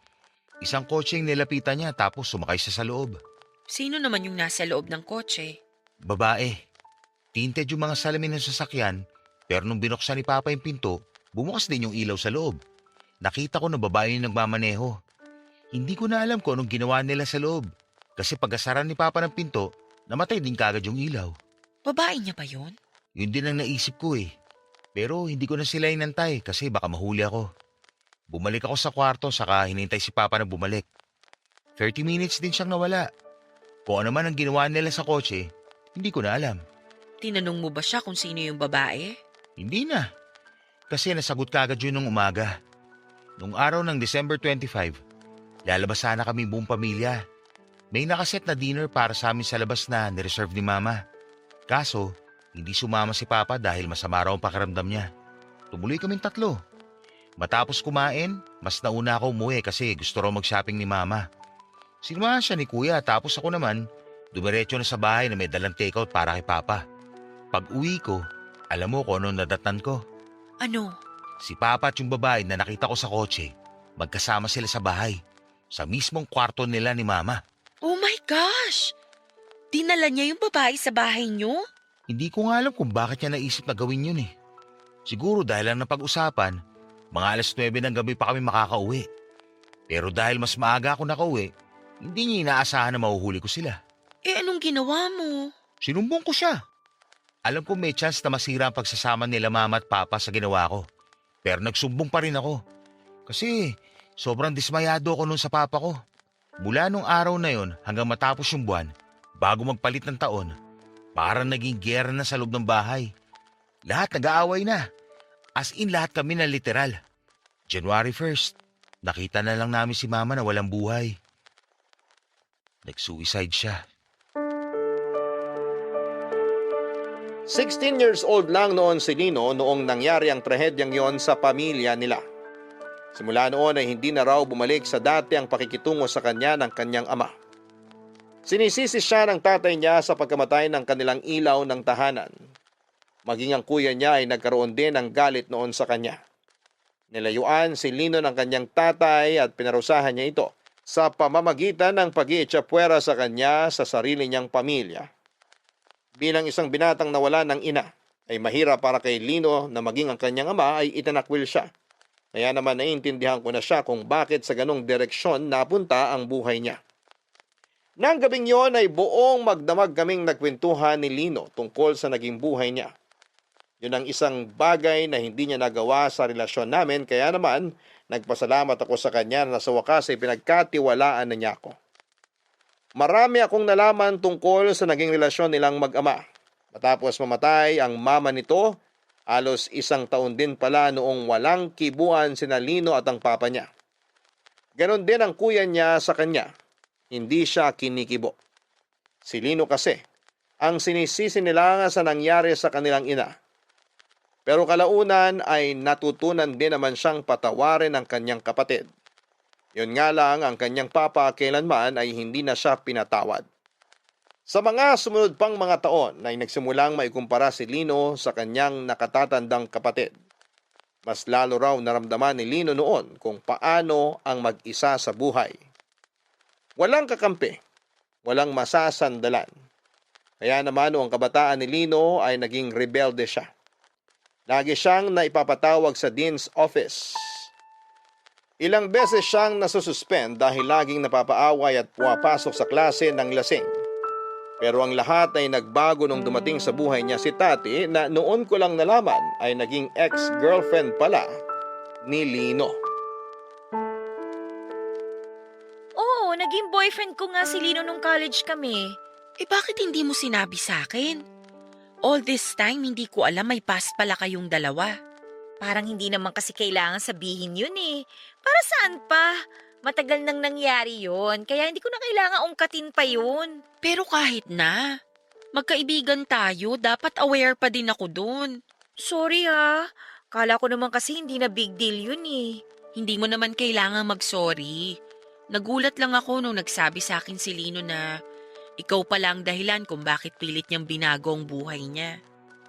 isang kotse yung nilapitan niya tapos sumakay siya sa loob. Sino naman yung nasa loob ng kotse? Babae. Tinted yung mga salamin ng sasakyan, pero nung binuksan ni Papa yung pinto, bumukas din yung ilaw sa loob. Nakita ko na babae yung nagmamaneho. Hindi ko na alam kung anong ginawa nila sa loob. Kasi pag-asaran ni Papa ng pinto, namatay din kagad yung ilaw. Babae niya ba yun? Yun din ang naisip ko eh. Pero hindi ko na sila inantay kasi baka mahuli ako. Bumalik ako sa kwarto saka hinintay si Papa na bumalik. 30 minutes din siyang nawala. Kung ano man ang ginawa nila sa kotse, hindi ko na alam. Tinanong mo ba siya kung sino yung babae? Hindi na. Kasi nasagot kagad yun nung umaga. Nung araw ng December 25, lalabas sana kami buong pamilya. May nakaset na dinner para sa amin sa labas na nireserve ni Mama. Kaso, hindi sumama si Papa dahil masama raw ang pakiramdam niya. Tumuloy kaming 3. Matapos kumain, mas nauna ako umuwi kasi gusto raw mag-shopping ni Mama. Sinamahan siya ni Kuya tapos ako naman, dumiretso na sa bahay na may dalang takeout para kay Papa. Pag uwi ko, alam mo kung anong nadatnan ko? Ano? Si Papa at yung babae na nakita ko sa kotse, magkasama sila sa bahay. Sa mismong kwarto nila ni Mama. Oh my gosh! Dinala niya yung babae sa bahay niyo? Hindi ko nga alam kung bakit niya naisip na gawin yun eh. Siguro dahil lang napag-usapan, mga 9:00 ng gabi pa kami makakauwi. Pero dahil mas maaga ako nakauwi, hindi niya inaasahan na mahuhuli ko sila. Anong ginawa mo? Sinumbong ko siya. Alam ko may chance na masira ang pagsasama nila Mama at Papa sa ginawa ko. Pero nagsumbong pa rin ako. Kasi sobrang dismayado ako noon sa Papa ko. Mula nung araw na yon hanggang matapos yung buwan, bago magpalit ng taon, parang naging giyera na sa loob ng bahay. Lahat nag-aaway na. As in lahat kami na literal. January 1st, nakita na lang namin si Mama na walang buhay. Nag-suicide siya. 16 years old lang noon si Lino noong nangyari ang trahedyang yon sa pamilya nila. Simula noon ay hindi na raw bumalik sa dati ang pakikitungo sa kanya ng kanyang ama. Sinisisi siya ng tatay niya sa pagkamatay ng kanilang ilaw ng tahanan. Maging ang kuya niya ay nagkaroon din ng galit noon sa kanya. Nilayuan si Lino ng kanyang tatay at pinarusahan niya ito sa pamamagitan ng pag-iitsapwera sa kanya sa sarili niyang pamilya. Bilang isang binatang nawala ng ina, ay mahirap para kay Lino na maging ang kanyang ama ay itanakwil siya. Kaya naman naiintindihan ko na siya kung bakit sa ganong direksyon napunta ang buhay niya. Nang gabing yon ay buong magdamag kaming nagkwentuhan ni Lino tungkol sa naging buhay niya. Yun ang isang bagay na hindi niya nagawa sa relasyon namin, kaya naman nagpasalamat ako sa kanya na sa wakas ay pinagkatiwalaan na niya ako. Marami akong nalaman tungkol sa naging relasyon nilang mag-ama. Matapos mamatay ang mama nito, halos 1 taon din pala noong walang kibuan sina Lino at ang papa niya. Ganon din ang kuya niya sa kanya. Hindi siya kinikibo. Si Lino kasi, ang sinisisi nila sa nangyari sa kanilang ina. Pero kalaunan ay natutunan din naman siyang patawarin ang kanyang kapatid. Yun nga lang, ang kanyang papa kailanman ay hindi na siya pinatawad. Sa mga sumunod pang mga taon ay nagsimulang maikumpara si Lino sa kanyang nakatatandang kapatid. Mas lalo raw naramdaman ni Lino noon kung paano ang mag-isa sa buhay. Walang kakampi, walang masasandalan. Kaya naman noong kabataan ni Lino ay naging rebelde siya. Lagi siyang naipapatawag sa dean's office. Ilang beses siyang nasususpend dahil laging napapaaway at pumapasok sa klase ng lasing. Pero ang lahat ay nagbago nung dumating sa buhay niya si Tati na noon ko lang nalaman ay naging ex-girlfriend pala ni Lino. Oo, naging boyfriend ko nga si Lino nung college kami. Bakit hindi mo sinabi sa akin? All this time, hindi ko alam may past pala kayong dalawa. Parang hindi naman kasi kailangan sabihin yun eh. Para saan pa? Matagal nang nangyari yun, kaya hindi ko na kailangan ungkatin pa yun. Pero kahit na, magkaibigan tayo, dapat aware pa din ako dun. Sorry ha, kala ko naman kasi hindi na big deal yun eh. Hindi mo naman kailangan mag-sorry. Nagulat lang ako nung nagsabi sa akin si Lino na ikaw pala ang dahilan kung bakit pilit niyang binago ang buhay niya.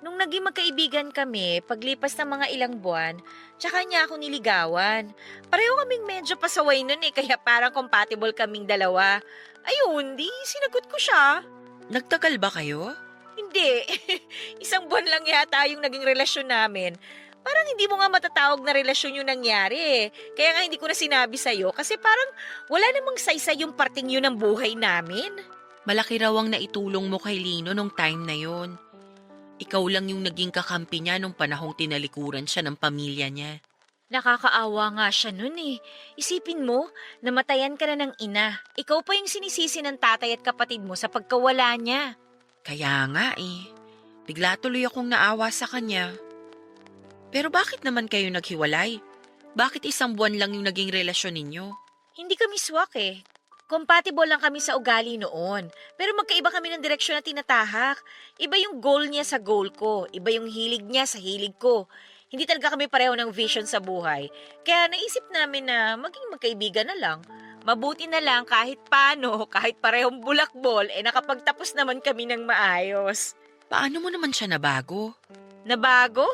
Nung naging magkaibigan kami, paglipas ng mga ilang buwan, tsaka niya ako niligawan. Pareho kaming medyo pasaway nun eh, kaya parang compatible kaming dalawa. Ayun, di sinagot ko siya. Nagtagal ba kayo? Hindi, 1 buwan lang yata yung naging relasyon namin. Parang hindi mo nga matatawag na relasyon yung nangyari eh. Kaya nga hindi ko na sinabi sa'yo kasi parang wala namang saysay yung parting yun ng buhay namin. Malaki raw ang naitulong mo kay Lino nung time na yon. Ikaw lang yung naging kakampi niya nung panahong tinalikuran siya ng pamilya niya. Nakakaawa nga siya nun eh. Isipin mo, namatayan ka na ng ina. Ikaw pa yung sinisisi ng tatay at kapatid mo sa pagkawala niya. Kaya nga eh. Bigla tuloy akong naawa sa kanya. Pero bakit naman kayo naghiwalay? Bakit 1 buwan lang yung naging relasyon ninyo? Hindi kami swak eh. Compatible lang kami sa ugali noon. Pero magkaiba kami ng direksyon na tinatahak. Iba yung goal niya sa goal ko. Iba yung hilig niya sa hilig ko. Hindi talaga kami pareho ng vision sa buhay. Kaya naisip namin na maging magkaibigan na lang. Mabuti na lang kahit paano, kahit parehong bulakbol, nakapagtapos naman kami ng maayos. Paano mo naman siya nabago? Nabago?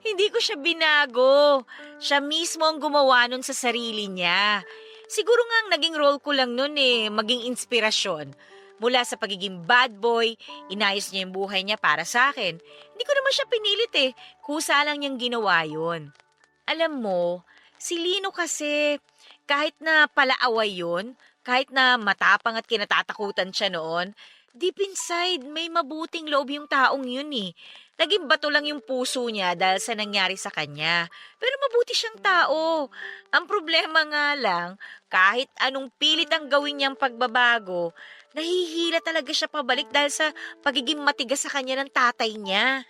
Hindi ko siya binago. Siya mismo ang gumawa nun sa sarili niya. Siguro nga ang naging role ko lang nun maging inspirasyon. Mula sa pagiging bad boy, inayos niya yung buhay niya para sa akin. Hindi ko naman siya pinilit kusa lang niyang ginawa yun. Alam mo, si Lino kasi, kahit na palaaway yun, kahit na matapang at kinatatakutan siya noon, deep inside, may mabuting loob yung taong yun Naging bato lang yung puso niya dahil sa nangyari sa kanya. Pero mabuti siyang tao. Ang problema nga lang, kahit anong pilit ang gawin niyang pagbabago, nahihila talaga siya pabalik dahil sa pagiging matigas sa kanya ng tatay niya.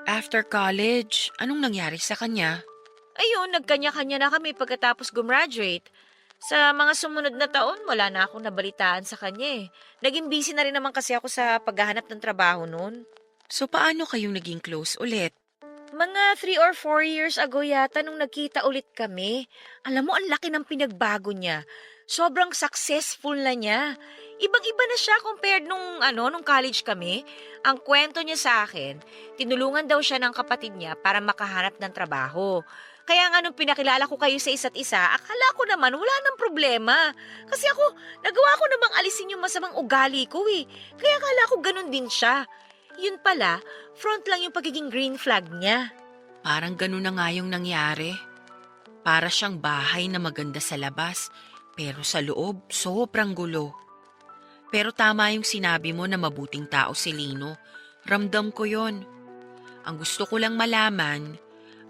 After college, anong nangyari sa kanya? Ayun, nagkanya-kanya na kami pagkatapos gumraduate. Sa mga sumunod na taon, wala na akong nabalitaan sa kanya Naging busy na rin naman kasi ako sa paghahanap ng trabaho noon. So paano kayong naging close ulit? Mga 3 or 4 years ago yata nung nagkita ulit kami. Alam mo, ang laki ng pinagbago niya. Sobrang successful na niya. Ibang-iba na siya compared nung college kami. Ang kwento niya sa akin, tinulungan daw siya ng kapatid niya para makahanap ng trabaho. Kaya nga nung pinakilala ko kayo sa isa't isa, akala ko naman wala nang problema. Kasi ako, nagawa ko namang alisin yung masamang ugali ko Kaya akala ko ganun din siya. Yun pala, front lang yung pagiging green flag niya. Parang ganun na nga yung nangyari. Para siyang bahay na maganda sa labas, pero sa loob, sobrang gulo. Pero tama yung sinabi mo na mabuting tao si Lino. Ramdam ko yon. Ang gusto ko lang malaman,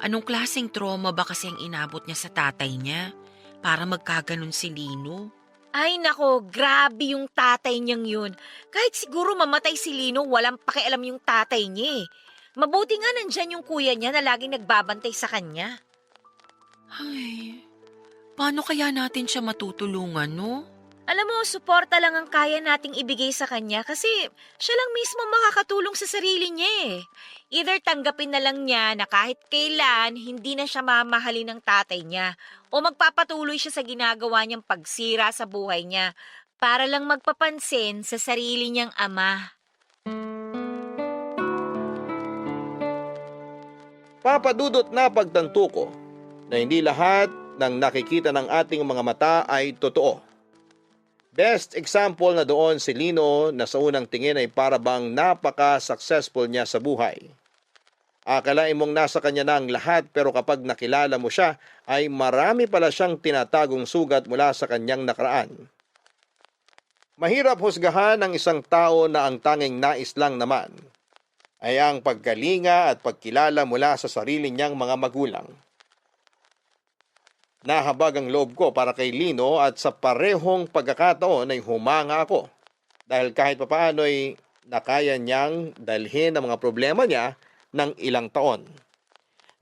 anong klaseng trauma ba kasi ang inabot niya sa tatay niya para magkaganon si Lino? Ay nako, grabe yung tatay niyang yun. Kahit siguro mamatay si Lino, walang pakialam yung tatay niya eh. Mabuti nga nandyan yung kuya niya na laging nagbabantay sa kanya. Ay, paano kaya natin siya matutulungan, no? Alam mo, suporta lang ang kaya nating ibigay sa kanya kasi siya lang mismo makakatulong sa sarili niya eh. Either tanggapin na lang niya na kahit kailan hindi na siya mamahalin ng tatay niya o magpapatuloy siya sa ginagawa niyang pagsira sa buhay niya para lang magpapansin sa sarili niyang ama. Papadudot na pagtanto ko na hindi lahat ng nakikita ng ating mga mata ay totoo. Best example na doon si Lino na sa unang tingin ay para bang napaka-successful niya sa buhay. Akalain mong nasa kanya na ang lahat pero kapag nakilala mo siya ay marami pala siyang tinatagong sugat mula sa kanyang nakaraan. Mahirap husgahan ng isang tao na ang tanging nais lang naman ay ang pagkalinga at pagkilala mula sa sarili niyang mga magulang. Nahabag ang loob ko para kay Lino at sa parehong pagkakataon ay humanga ako dahil kahit papaano ay nakaya niyang dalhin ang mga problema niya ng ilang taon.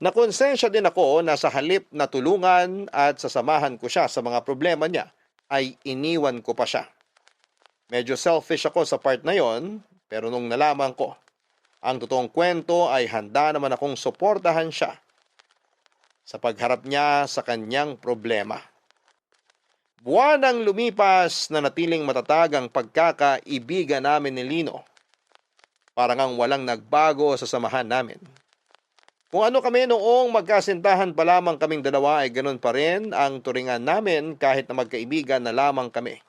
Nakonsensya din ako na sa halip na tulungan at sasamahan ko siya sa mga problema niya ay iniwan ko pa siya. Medyo selfish ako sa part na yon pero nung nalaman ko ang totoong kwento ay handa naman akong suportahan siya sa pagharap niya sa kanyang problema. Buwan ang lumipas na natiling matatag ang pagkakaibigan namin ni Lino. Parang ang walang nagbago sa samahan namin. Kung ano kami noong magkasintahan pa lamang kaming dalawa ay ganun pa rin ang turingan namin kahit na magkaibigan na lamang kami.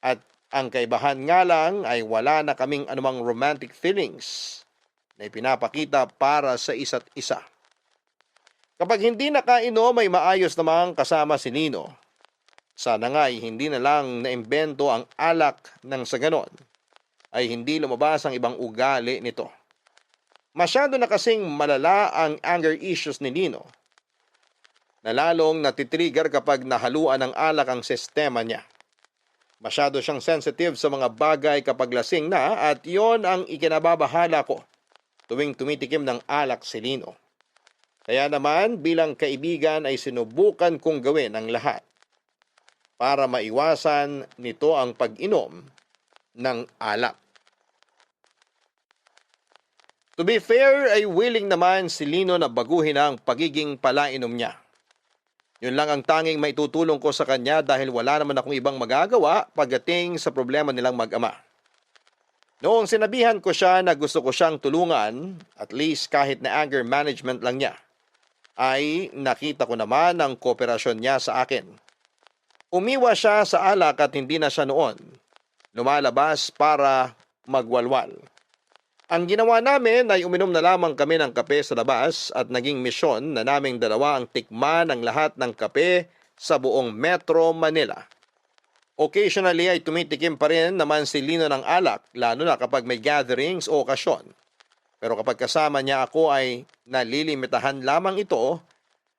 At ang kaibahan nga lang ay wala na kaming anumang romantic feelings na ipinapakita para sa isa't isa. Kapag hindi nakainom ay maayos namang kasama si Lino. Sana nga ay hindi na lang naimbento ang alak nang sa ganon ay hindi lumabas ang ibang ugali nito. Masyado na kasing malala ang anger issues ni Lino na lalong natitrigger kapag nahaluan ng alak ang sistema niya. Masyado siyang sensitive sa mga bagay kapag lasing na at yon ang ikinababahala ko tuwing tumitikim ng alak si Lino. Kaya naman bilang kaibigan ay sinubukan kong gawin ang lahat para maiwasan nito ang pag-inom ng alak. To be fair ay willing naman si Lino na baguhin ang pagiging palainom niya. Yun lang ang tanging maitutulong ko sa kanya dahil wala naman akong ibang magagawa pagdating sa problema nilang mag-ama. Noong sinabihan ko siya na gusto ko siyang tulungan, at least kahit na anger management lang niya, ay nakita ko naman ang kooperasyon niya sa akin. Umiwas siya sa alak at hindi na siya noon lumalabas para magwalwal. Ang ginawa namin ay uminom na lamang kami ng kape sa labas at naging misyon na naming dalawa ang tikman ang lahat ng kape sa buong Metro Manila. Occasionally ay tumitikim pa rin naman si Lino ng alak lalo na kapag may gatherings o okasyon. Pero kapag kasama niya ako ay nalilimitahan lamang ito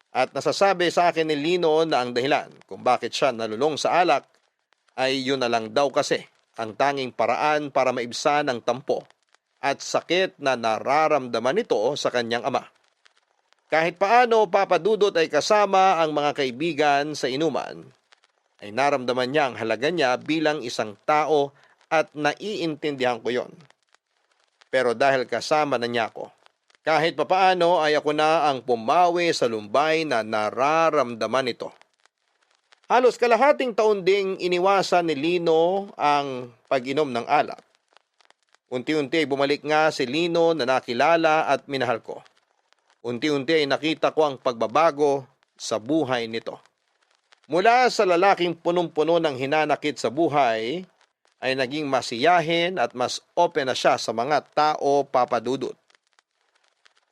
at nasasabi sa akin ni Lino na ang dahilan kung bakit siya nalulong sa alak ay yun na lang daw kasi ang tanging paraan para maibsan ang tampo at sakit na nararamdaman nito sa kanyang ama. Kahit paano papadudot ay kasama ang mga kaibigan sa inuman, ay naramdaman niya ang halaga niya bilang isang tao at naiintindihan ko yon. Pero dahil kasama na niya ako, kahit papaano ay ako na ang pumawi sa lumbay na nararamdaman nito. Halos kalahating taon ding iniwasan ni Lino ang pag-inom ng alak. Unti-unti ay bumalik nga si Lino na nakilala at minahal ko. Unti-unti ay nakita ko ang pagbabago sa buhay nito. Mula sa lalaking punong-puno ng hinanakit sa buhay, ay naging masiyahin at mas open na siya sa mga tao papadudot.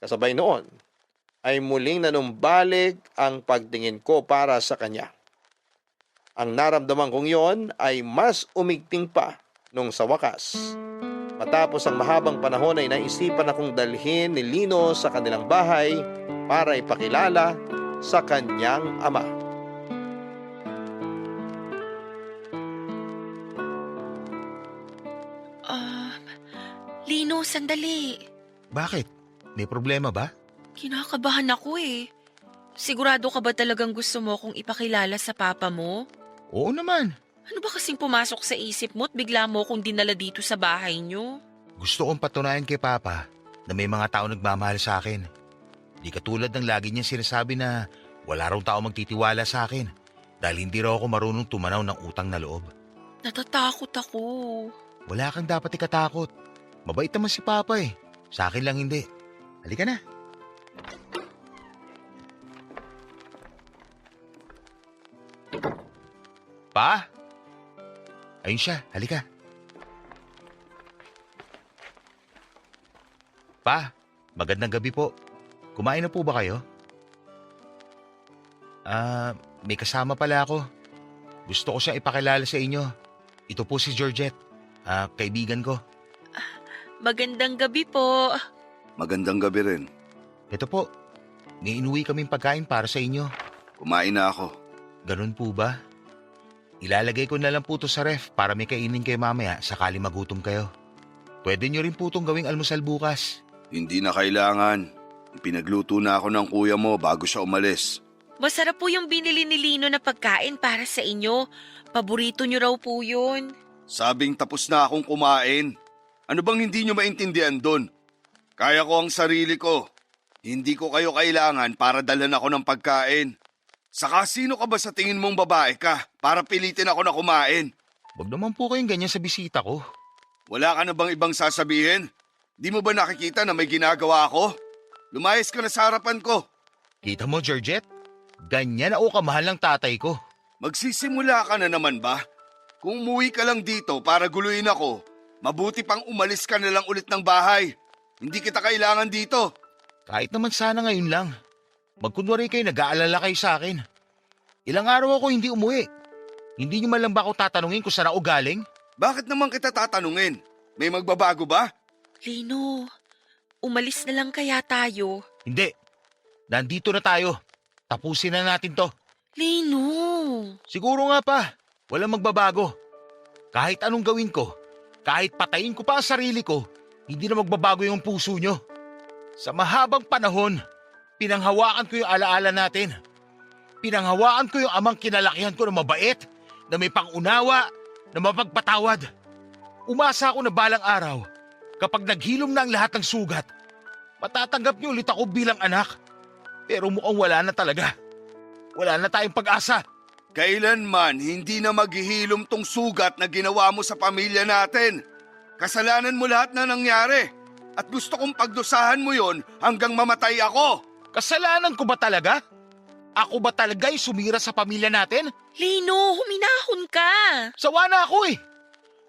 Kasabay noon, ay muling nanumbalik ang pagtingin ko para sa kanya. Ang naramdaman kong yon ay mas umigting pa nung sa wakas. Matapos ang mahabang panahon ay naisipan akong dalhin ni Lino sa kanilang bahay para ipakilala sa kanyang ama. Lino, sandali. Bakit? May problema ba? Kinakabahan ako eh. Sigurado ka ba talagang gusto mo kong ipakilala sa papa mo? Oo naman. Ano ba kasing pumasok sa isip mo at bigla mo kong dinala dito sa bahay niyo? Gusto kong patunayan kay Papa na may mga tao nagmamahal sa akin. Di katulad ng lagi niyang sinasabi na wala raw tao magtitiwala sa akin dahil hindi raw ako marunong tumanaw ng utang na loob. Natatakot ako. Wala kang dapat ikatakot. Mabait naman si Papa eh. Sa akin lang hindi. Halika na. Pa? Ayun siya, halika. Pa, magandang gabi po. Kumain na po ba kayo? May kasama pala ako. Gusto ko siyang ipakilala sa inyo. Ito po si Georgette, kaibigan ko. Magandang gabi po. Magandang gabi rin. Ito po, may inuwi kaming pagkain para sa inyo. Kumain na ako. Ganun po ba? Ilalagay ko na lang po to sa ref para may kainin kayo mamaya sakali magutom kayo. Pwede nyo rin po itong gawing almusal bukas. Hindi na kailangan. Pinagluto na ako ng kuya mo bago siya umalis. Masarap po yung binili ni Lino na pagkain para sa inyo. Paborito niyo raw po yun. Sabing tapos na akong kumain. Ano bang hindi nyo maintindihan doon? Kaya ko ang sarili ko. Hindi ko kayo kailangan para dalan ako ng pagkain. Saka sino ka ba sa tingin mong babae ka para pilitin ako na kumain? Huwag naman po kayong ganyan sa bisita ko. Wala ka na bang ibang sasabihin? Di mo ba nakikita na may ginagawa ako? Lumayas ka na sa harapan ko. Kita mo, Georgette? Ganyan ako kamahal ng tatay ko. Magsisimula ka na naman ba? Kung umuwi ka lang dito para guluhin ako, mabuti pang umalis ka na lang ulit ng bahay. Hindi kita kailangan dito. Kahit naman sana ngayon lang. Magkunwari kayo, nag-aalala kayo sa akin. Ilang araw ako hindi umuwi. Hindi niyo man lang ba ako tatanungin kung saan ako galing? Bakit naman kita tatanungin? May magbabago ba? Lino, umalis na lang kaya tayo? Hindi. Nandito na tayo. Tapusin na natin to. Lino! Siguro nga pa, walang magbabago. Kahit anong gawin ko, kahit patayin ko pa ang sarili ko, hindi na magbabago yung puso nyo. Sa mahabang panahon, pinanghawakan ko yung alaala natin. Pinanghawakan ko yung amang kinalakihan ko na mabait, na may pangunawa, na mapagpatawad. Umasa ako na balang araw, kapag naghilom na ang lahat ng sugat, matatanggap niyo ulit ako bilang anak. Pero mukhang wala na talaga. Wala na tayong pag-asa. Kailanman hindi na maghihilom tong sugat na ginawa mo sa pamilya natin. Kasalanan mo lahat na nangyari. At gusto kong pagdusahan mo yon hanggang mamatay ako. Kasalanan ko ba talaga? Ako ba talaga yung sumira sa pamilya natin? Lino, huminahon ka! Sawa na ako eh.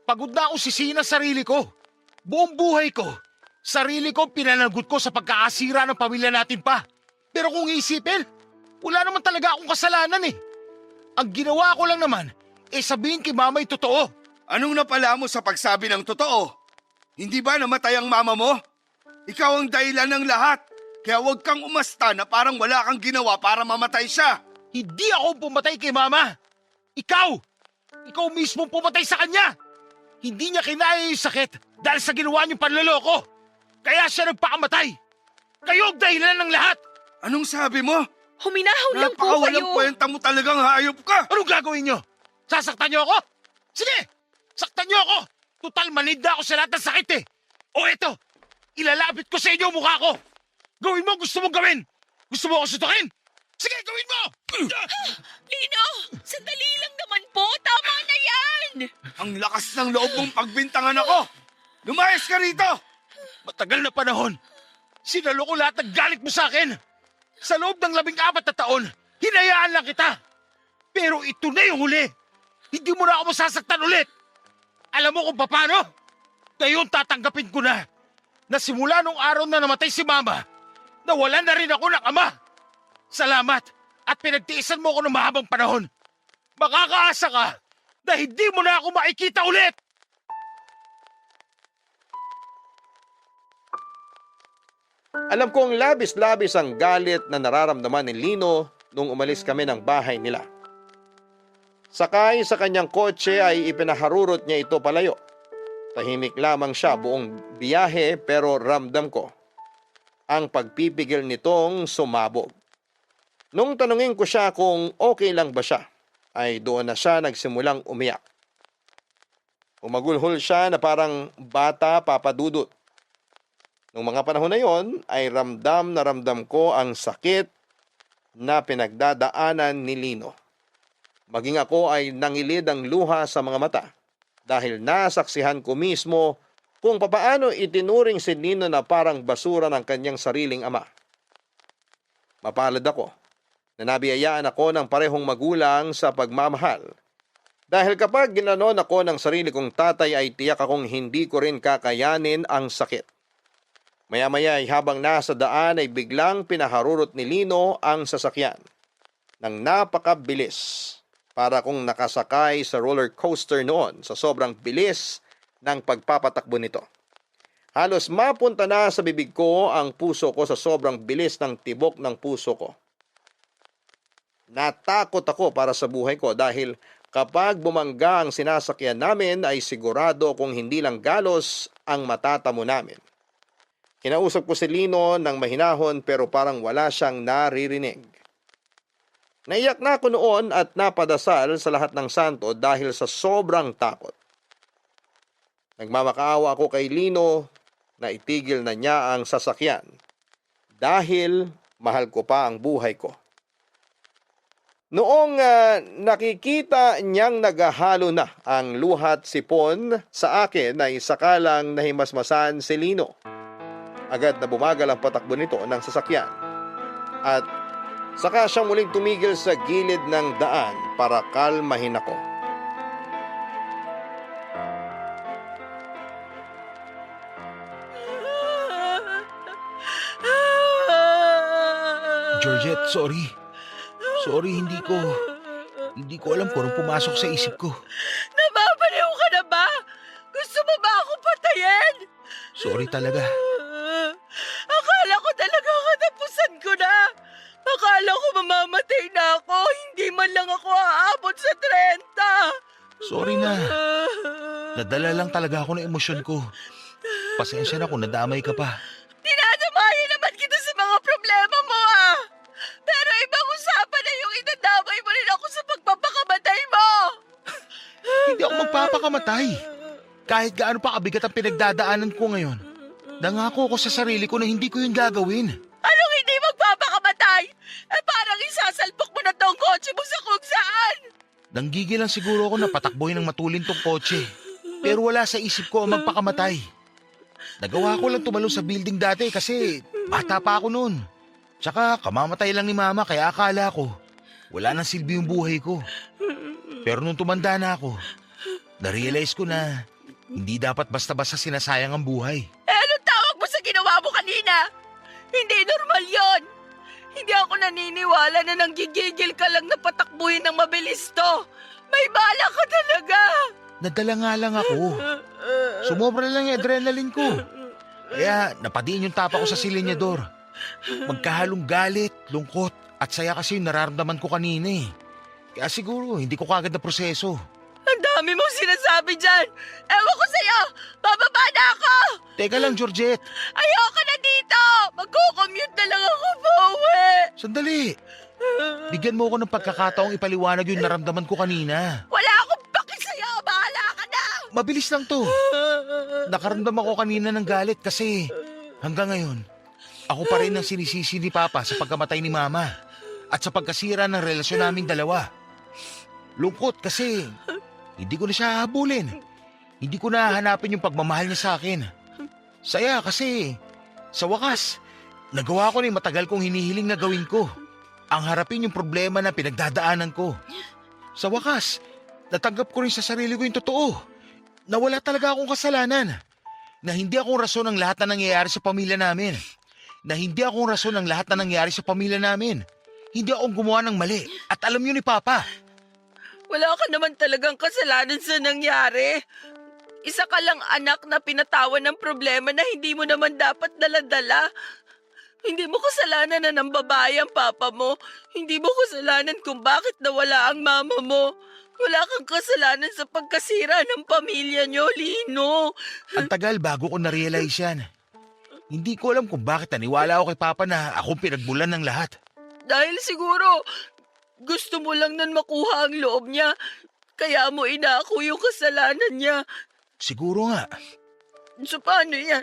Pagod na ako sisihin ang sarili ko. Buong buhay ko, sarili ko pinanagot ko sa pagkakasira ng pamilya natin pa. Pero kung isipin, wala naman talaga akong kasalanan eh. Ang ginawa ko lang naman, sabihin kay mama yung totoo. Anong napala mo sa pagsabi ng totoo? Hindi ba namatay ang mama mo? Ikaw ang dahilan ng lahat. Kaya huwag kang umasta na parang wala kang ginawa para mamatay siya. Hindi ako pumatay kay mama. Ikaw! Ikaw mismo pumatay sa kanya! Hindi niya kinaya yung sakit dahil sa ginawa niyong panloloko. Kaya siya nagpakamatay. Kayo ang dahilan ng lahat. Anong sabi mo? Huminahon lang po Napakawalang kayo! kwenta mo talagang hayop ka. Anong gagawin niyo? Sasaktan niyo ako? Sige! Saktan niyo ako! Total manid na ako sa lahat ng sakit eh! O eto! Ilalapit ko sa inyo ang mukha ko! Gawin mo ang gusto mong gawin! Gusto mo ako sutukin? Sige, gawin mo! Lino, sandali lang naman po! Tama na yan! Ang lakas ng loob mong pagbintangan ako. Lumayas ka rito. Matagal na panahon. Sinalo ko lahat ng galit mo sa akin. Sa loob ng 14 na taon, hinayaan lang kita. Pero ito na yung huli. Hindi mo na ako masasaktan ulit. Alam mo kung paano? Ngayon tatanggapin ko na simula nung araw na namatay si Mama, Nawalan na rin ako ng ama. Salamat at pinagtiisan mo ako ng mahabang panahon. Makakaasa ka na hindi mo na ako makikita ulit. Alam kong labis-labis ang galit na nararamdaman ni Lino nung umalis kami ng bahay nila. Sakay sa kanyang kotse ay ipinaharurot niya ito palayo. Tahimik lamang siya buong biyahe pero ramdam ko ang pagpipigil nitong sumabog. Nung tanungin ko siya kung okay lang ba siya, ay doon na siya nagsimulang umiyak. Umagulhol siya na parang bata papadudot. Nung mga panahon na yon ay ramdam na ramdam ko ang sakit na pinagdadaanan ni Lino. Maging ako ay nangilid ang luha sa mga mata dahil nasaksihan ko mismo kung papaano itinuring si Lino na parang basura ng kanyang sariling ama. Mapalad ako na nabiyayaan ako ng parehong magulang sa pagmamahal. Dahil kapag ginanon ako ng sarili kong tatay ay tiyak akong hindi ko rin kakayanin ang sakit. Maya-maya ay habang nasa daan ay biglang pinaharurot ni Lino ang sasakyan nang napakabilis para kung nakasakay sa roller coaster noon sa sobrang bilis ng pagpapatakbo nito. Halos mapunta na sa bibig ko ang puso ko sa sobrang bilis ng tibok ng puso ko. Natakot ako para sa buhay ko dahil kapag bumangga ang sinasakyan namin ay sigurado kung hindi lang galos ang matatamo namin. Kinausap ko si Lino ng mahinahon pero parang wala siyang naririnig. Naiyak na ako noon at napadasal sa lahat ng santo dahil sa sobrang takot. Nagmamakaawa ako kay Lino na itigil na niya ang sasakyan dahil mahal ko pa ang buhay ko. Noong nakikita niyang naghahalo na ang luhat sipon sa akin ay sakalang nahimasmasan si Lino. Agad na bumagal ang patakbo nito ng sasakyan at saka siyang muling tumigil sa gilid ng daan para kalmahin ako. Georgette, sorry. Sorry, hindi ko alam kung anong pumasok sa isip ko. Nababaliw ka na ba? Gusto mo ba ako patayin? Sorry talaga. Akala ko talaga katapusan ko na. Akala ko mamamatay na ako. Hindi man lang ako aabot sa 30. Sorry na. Nadala lang talaga ako ng emosyon ko. Pasensya na kung nadamay ka pa. Dinadamayan naman kita sa mga problema mo ah. Pero ibang usapan na yung idadamay mo rin ako sa pagpapakamatay mo. Hindi ako magpapakamatay. Kahit gaano pa kabigat ang pinagdadaanan ko ngayon. Nangako ko sa sarili ko na hindi ko yun gagawin. Anong hindi magpapakamatay? Eh parang isasalpok mo na tong kotse mo sa kung saan. Nanggigil lang siguro ako na patakboy ng matulin tong kotse. Pero wala sa isip ko ang magpakamatay. Nagawa ko lang tumalon sa building dati kasi bata pa ako noon. Tsaka kamamatay lang ni mama kaya akala ko wala nang silbi yung buhay ko. Pero nung tumanda na ako, na-realize ko na hindi dapat basta-basta sinasayang ang buhay. Eh anong tawag mo sa ginawa mo kanina? Hindi normal yon. Hindi ako naniniwala na nanggigigil ka lang na patakbuhin ng mabilis to. May bala ka talaga. Nadala nga lang ako. Sumobra lang yung adrenaline ko. Kaya napadiin yung tapa ko sa silinyador. Magkahalong galit, lungkot at saya kasi yung nararamdaman ko kanina eh. Kaya siguro hindi ko kagad na proseso. Ang dami mong sinasabi dyan. Ewan ko sa'yo. Bababa na ako. Teka lang, Georgette. Ayoko na dito. Magko-commute na lang ako pauwi. Sandali. Bigyan mo ako ng pagkakataong ipaliwanag yung naramdaman ko kanina. Wala akong paki sa'yo. Bahala ka na. Mabilis lang to. Nakaramdam ako kanina ng galit kasi hanggang ngayon, ako pa rin ang sinisisi ni Papa sa pagkamatay ni Mama at sa pagkasira ng relasyon naming dalawa. Lungkot kasi hindi ko na siya hahabulin. Hindi ko na hahanapin yung pagmamahal niya sa akin. Saya kasi sa wakas, nagawa ko na yung matagal kong hinihiling na gawin ko. Ang harapin yung problema na pinagdadaanan ko. Sa wakas, natanggap ko rin sa sarili ko yung totoo. Na wala talaga akong kasalanan. Na hindi akong rason ng lahat na nangyayari sa pamilya namin. na hindi akong rason ng lahat na nangyari sa pamilya namin. Hindi akong gumawa ng mali at alam yun ni Papa. Wala ka naman talagang kasalanan sa nangyari. Isa ka lang anak na pinatawan ng problema na hindi mo naman dapat daladala. Hindi mo kasalanan na ng babae ang papa mo. Hindi mo kasalanan kung bakit nawala ang mama mo. Wala kang kasalanan sa pagkasira ng pamilya niyo, Lino. Ang tagal bago ko na-realize yan. Hindi ko alam kung bakit naniwala ako kay Papa na akong pinagmulan ng lahat. Dahil siguro, gusto mo lang nan makuha ang loob niya. Kaya mo inako yung kasalanan niya. Siguro nga. So paano yan?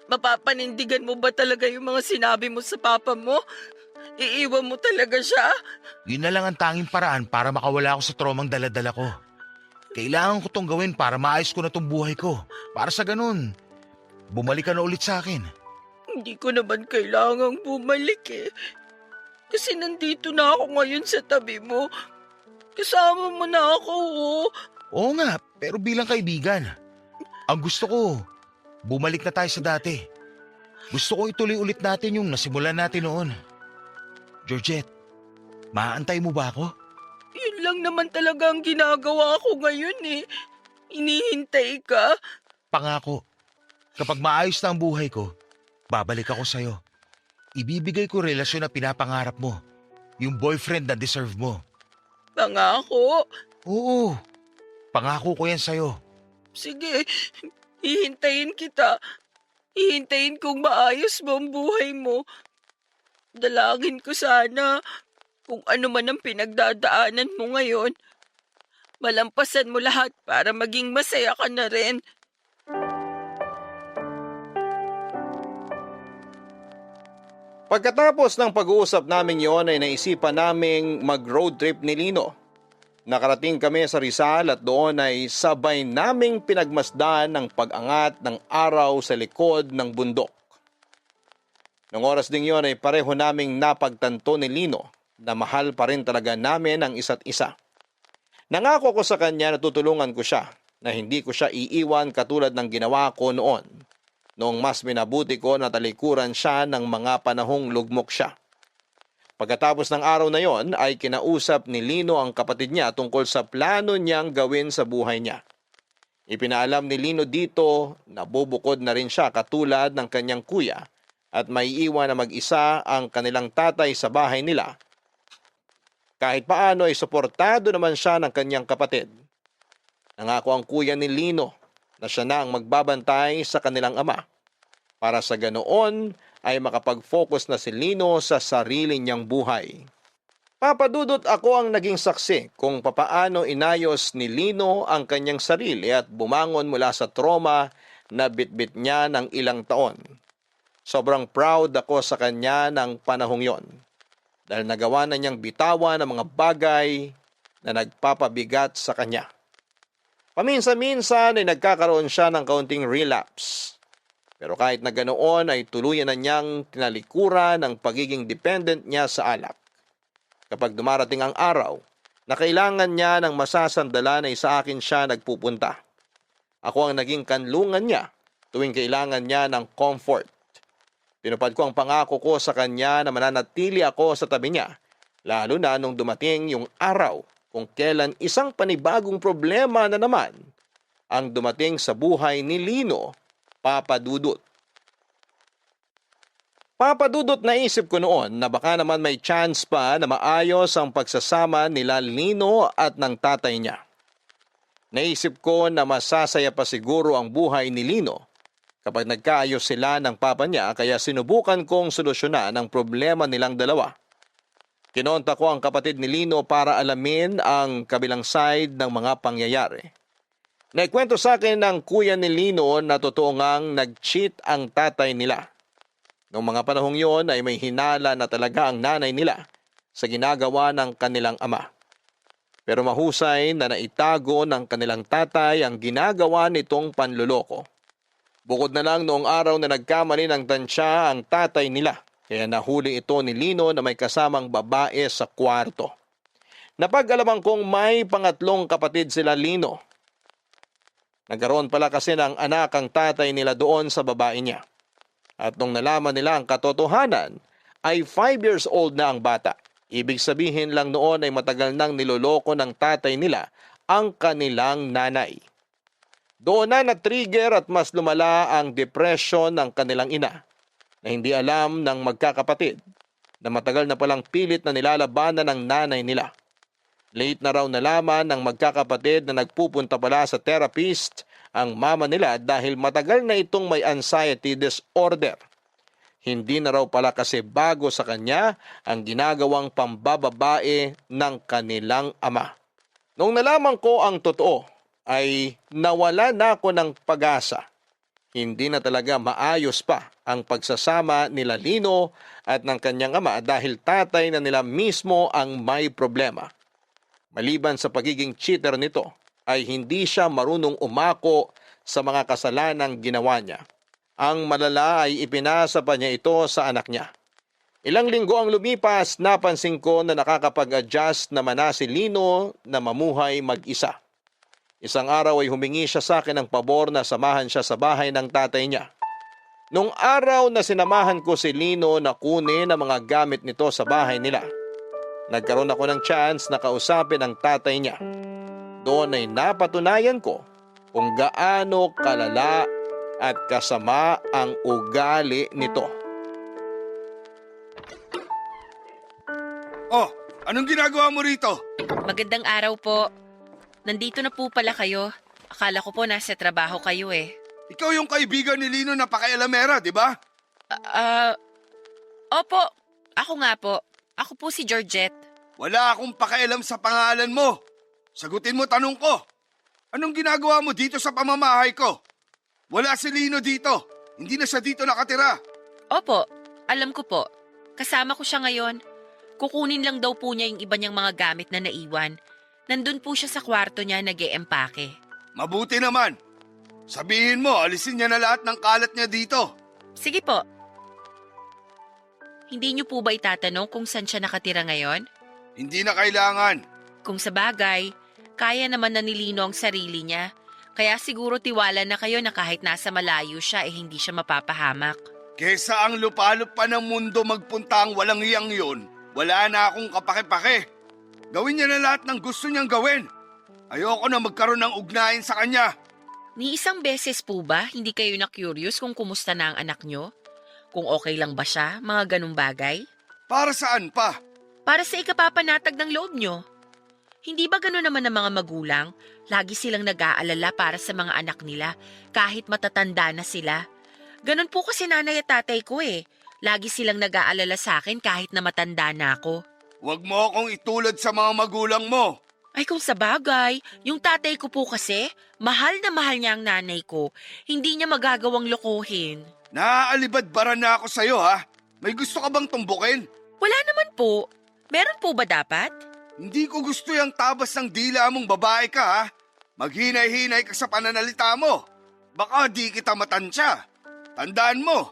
Mapapanindigan mo ba talaga yung mga sinabi mo sa papa mo? Iiwan mo talaga siya? Yun na lang ang tanging paraan para makawala ako sa tromang daladala ko. Kailangan ko tong gawin para maayos ko na tong buhay ko. Para sa ganun, bumalik ka na ulit sa akin. Hindi ko naman kailangang bumalik eh. Kasi nandito na ako ngayon sa tabi mo. Kasama mo na ako, oh. Oo nga, pero bilang kaibigan. Ang gusto ko, bumalik na tayo sa dati. Gusto ko ituloy ulit natin yung nasimulan natin noon. Georgette, maaantay mo ba ako? Yun lang naman talaga ang ginagawa ko ngayon eh. Inihintay ka. Pangako, kapag maayos na ang buhay ko, babalik ako sa'yo. Ibibigay ko relasyon na pinapangarap mo. Yung boyfriend na deserve mo. Pangako. Oo, pangako ko yan sa'yo. Sige, hihintayin kita. Hihintayin kong maayos mo ang buhay mo. Dalangin ko sana kung ano man ang pinagdadaanan mo ngayon. Malampasan mo lahat para maging masaya ka na rin. Pagkatapos ng pag-uusap namin yon ay naisipan naming mag-road trip ni Lino. Nakarating kami sa Rizal at doon ay sabay naming pinagmasdan ng pag-angat ng araw sa likod ng bundok. Nung oras ding yon ay pareho naming napagtanto ni Lino na mahal pa rin talaga namin ang isa't isa. Nangako ko sa kanya na tutulungan ko siya, na hindi ko siya iiwan katulad ng ginawa ko noon. Noong mas minabuti ko na talikuran siya ng mga panahong lugmok siya. Pagkatapos ng araw na yon ay kinausap ni Lino ang kapatid niya tungkol sa plano niyang gawin sa buhay niya. Ipinaalam ni Lino dito na bubukod na rin siya katulad ng kanyang kuya at may iwan na mag-isa ang kanilang tatay sa bahay nila. Kahit paano ay suportado naman siya ng kanyang kapatid. Nangako ang kuya ni Lino na siya na ang magbabantay sa kanilang ama. Para sa ganoon ay makapag-focus na si Lino sa sarili niyang buhay. Papadudot ako ang naging saksi kung papaano inayos ni Lino ang kanyang sarili at bumangon mula sa trauma na bitbit niya ng ilang taon. Sobrang proud ako sa kanya ng panahong yon dahil nagawa na niyang bitawan ang mga bagay na nagpapabigat sa kanya. Paminsan-minsan ay nagkakaroon siya ng kaunting relapse. Pero kahit na ganoon ay tuluyan na niyang tinalikuran ang pagiging dependent niya sa alak. Kapag dumarating ang araw na kailangan niya ng masasandalan ay sa akin siya nagpupunta. Ako ang naging kanlungan niya tuwing kailangan niya ng comfort. Pinupad ko ang pangako ko sa kanya na mananatili ako sa tabi niya, lalo na nung dumating yung araw kung kailan isang panibagong problema na naman ang dumating sa buhay ni Lino, Papa Dudut. Papa Dudut, naisip ko noon na baka naman may chance pa na maayos ang pagsasama nila Lino at ng tatay niya. Naisip ko na masasaya pa siguro ang buhay ni Lino kapag nagkaayos sila ng papa niya, kaya sinubukan kong solusyonan ang problema nilang dalawa. Kinonta ko ang kapatid ni Lino para alamin ang kabilang side ng mga pangyayari. Naikwento sa akin ng kuya ni Lino na totoo ngang nag-cheat ang tatay nila. Noong mga panahong yon ay may hinala na talaga ang nanay nila sa ginagawa ng kanilang ama. Pero mahusay na naitago ng kanilang tatay ang ginagawa nitong panluloko. Bukod na lang noong araw na nagkamali ng tansya ang tatay nila, kaya nahuli ito ni Lino na may kasamang babae sa kwarto. Napag-alaman kong may pangatlong kapatid sila Lino. Nagkaroon pala kasi ng anak ang tatay nila doon sa babae niya. At nung nalaman nila ang katotohanan, ay 5 years old na ang bata. Ibig sabihin lang noon ay matagal nang niloloko ng tatay nila ang kanilang nanay. Doon na na-trigger at mas lumala ang depression ng kanilang ina na hindi alam ng magkakapatid na matagal na palang pilit na nilalabanan ng nanay nila. Late na raw nalaman ng magkakapatid na nagpupunta pala sa therapist ang mama nila dahil matagal na itong may anxiety disorder. Hindi na raw pala kasi bago sa kanya ang ginagawang pambababae ng kanilang ama. Nung nalaman ko ang totoo, ay nawala na ako ng pag-asa. Hindi na talaga maayos pa ang pagsasama nila Lino at ng kanyang ama dahil tatay na nila mismo ang may problema. Maliban sa pagiging cheater nito, ay hindi siya marunong umako sa mga kasalanang ginawa niya. Ang malala ay ipinasa pa niya ito sa anak niya. Ilang linggo ang lumipas, napansin ko na nakakapag-adjust naman na si Lino na mamuhay mag-isa. Isang araw ay humingi siya sa akin ng pabor na samahan siya sa bahay ng tatay niya. Nung araw na sinamahan ko si Lino na kunin ang mga gamit nito sa bahay nila, nagkaroon ako ng chance na kausapin ang tatay niya. Doon ay napatunayan ko kung gaano kalala at kasama ang ugali nito. Oh, anong ginagawa mo rito? Magandang araw po. Nandito na po pala kayo. Akala ko po nasa trabaho kayo eh. Ikaw yung kaibigan ni Lino na pakialamera, di ba? Opo. Ako nga po. Ako po si Georgette. Wala akong pakialam sa pangalan mo. Sagutin mo tanong ko. Anong ginagawa mo dito sa pamamahay ko? Wala si Lino dito. Hindi na siya dito nakatira. Opo. Alam ko po. Kasama ko siya ngayon. Kukunin lang daw po niya yung iba niyang mga gamit na naiwan. Nandun po siya sa kwarto niya nag-e-empake. Mabuti naman. Sabihin mo, alisin niya na lahat ng kalat niya dito. Sige po. Hindi niyo po ba itatanong kung saan siya nakatira ngayon? Hindi na kailangan. Kung sa bagay, kaya naman na nilino ang sarili niya. Kaya siguro tiwala na kayo na kahit nasa malayo siya hindi siya mapapahamak. Kesa ang lupalop pa ng mundo magpunta ang walang iyang yun, wala na akong kapake-pake. Gawin niya na lahat ng gusto niyang gawin. Ayoko na magkaroon ng ugnayan sa kanya. Ni isang beses po ba hindi kayo na-curious kung kumusta na ang anak niyo? Kung okay lang ba siya, mga ganung bagay? Para saan pa? Para sa ikapapanatag ng loob niyo. Hindi ba gano'n naman ang mga magulang? Lagi silang nag-aalala para sa mga anak nila kahit matatanda na sila. Ganon po kasi nanay at tatay ko eh. Lagi silang nag-aalala sa akin kahit na matanda na ako. Huwag mo akong itulad sa mga magulang mo. Ay kung sa bagay, yung tatay ko po kasi, mahal na mahal niya ang nanay ko. Hindi niya magagawang lokohin. Naaalibadbaran na ako sa'yo ha. May gusto ka bang tumbukin? Wala naman po. Meron po ba dapat? Hindi ko gusto yung tabas ng dila mong babae ka ha. Maghinay-hinay ka sa pananalita mo. Baka di kita matansya. Tandaan mo,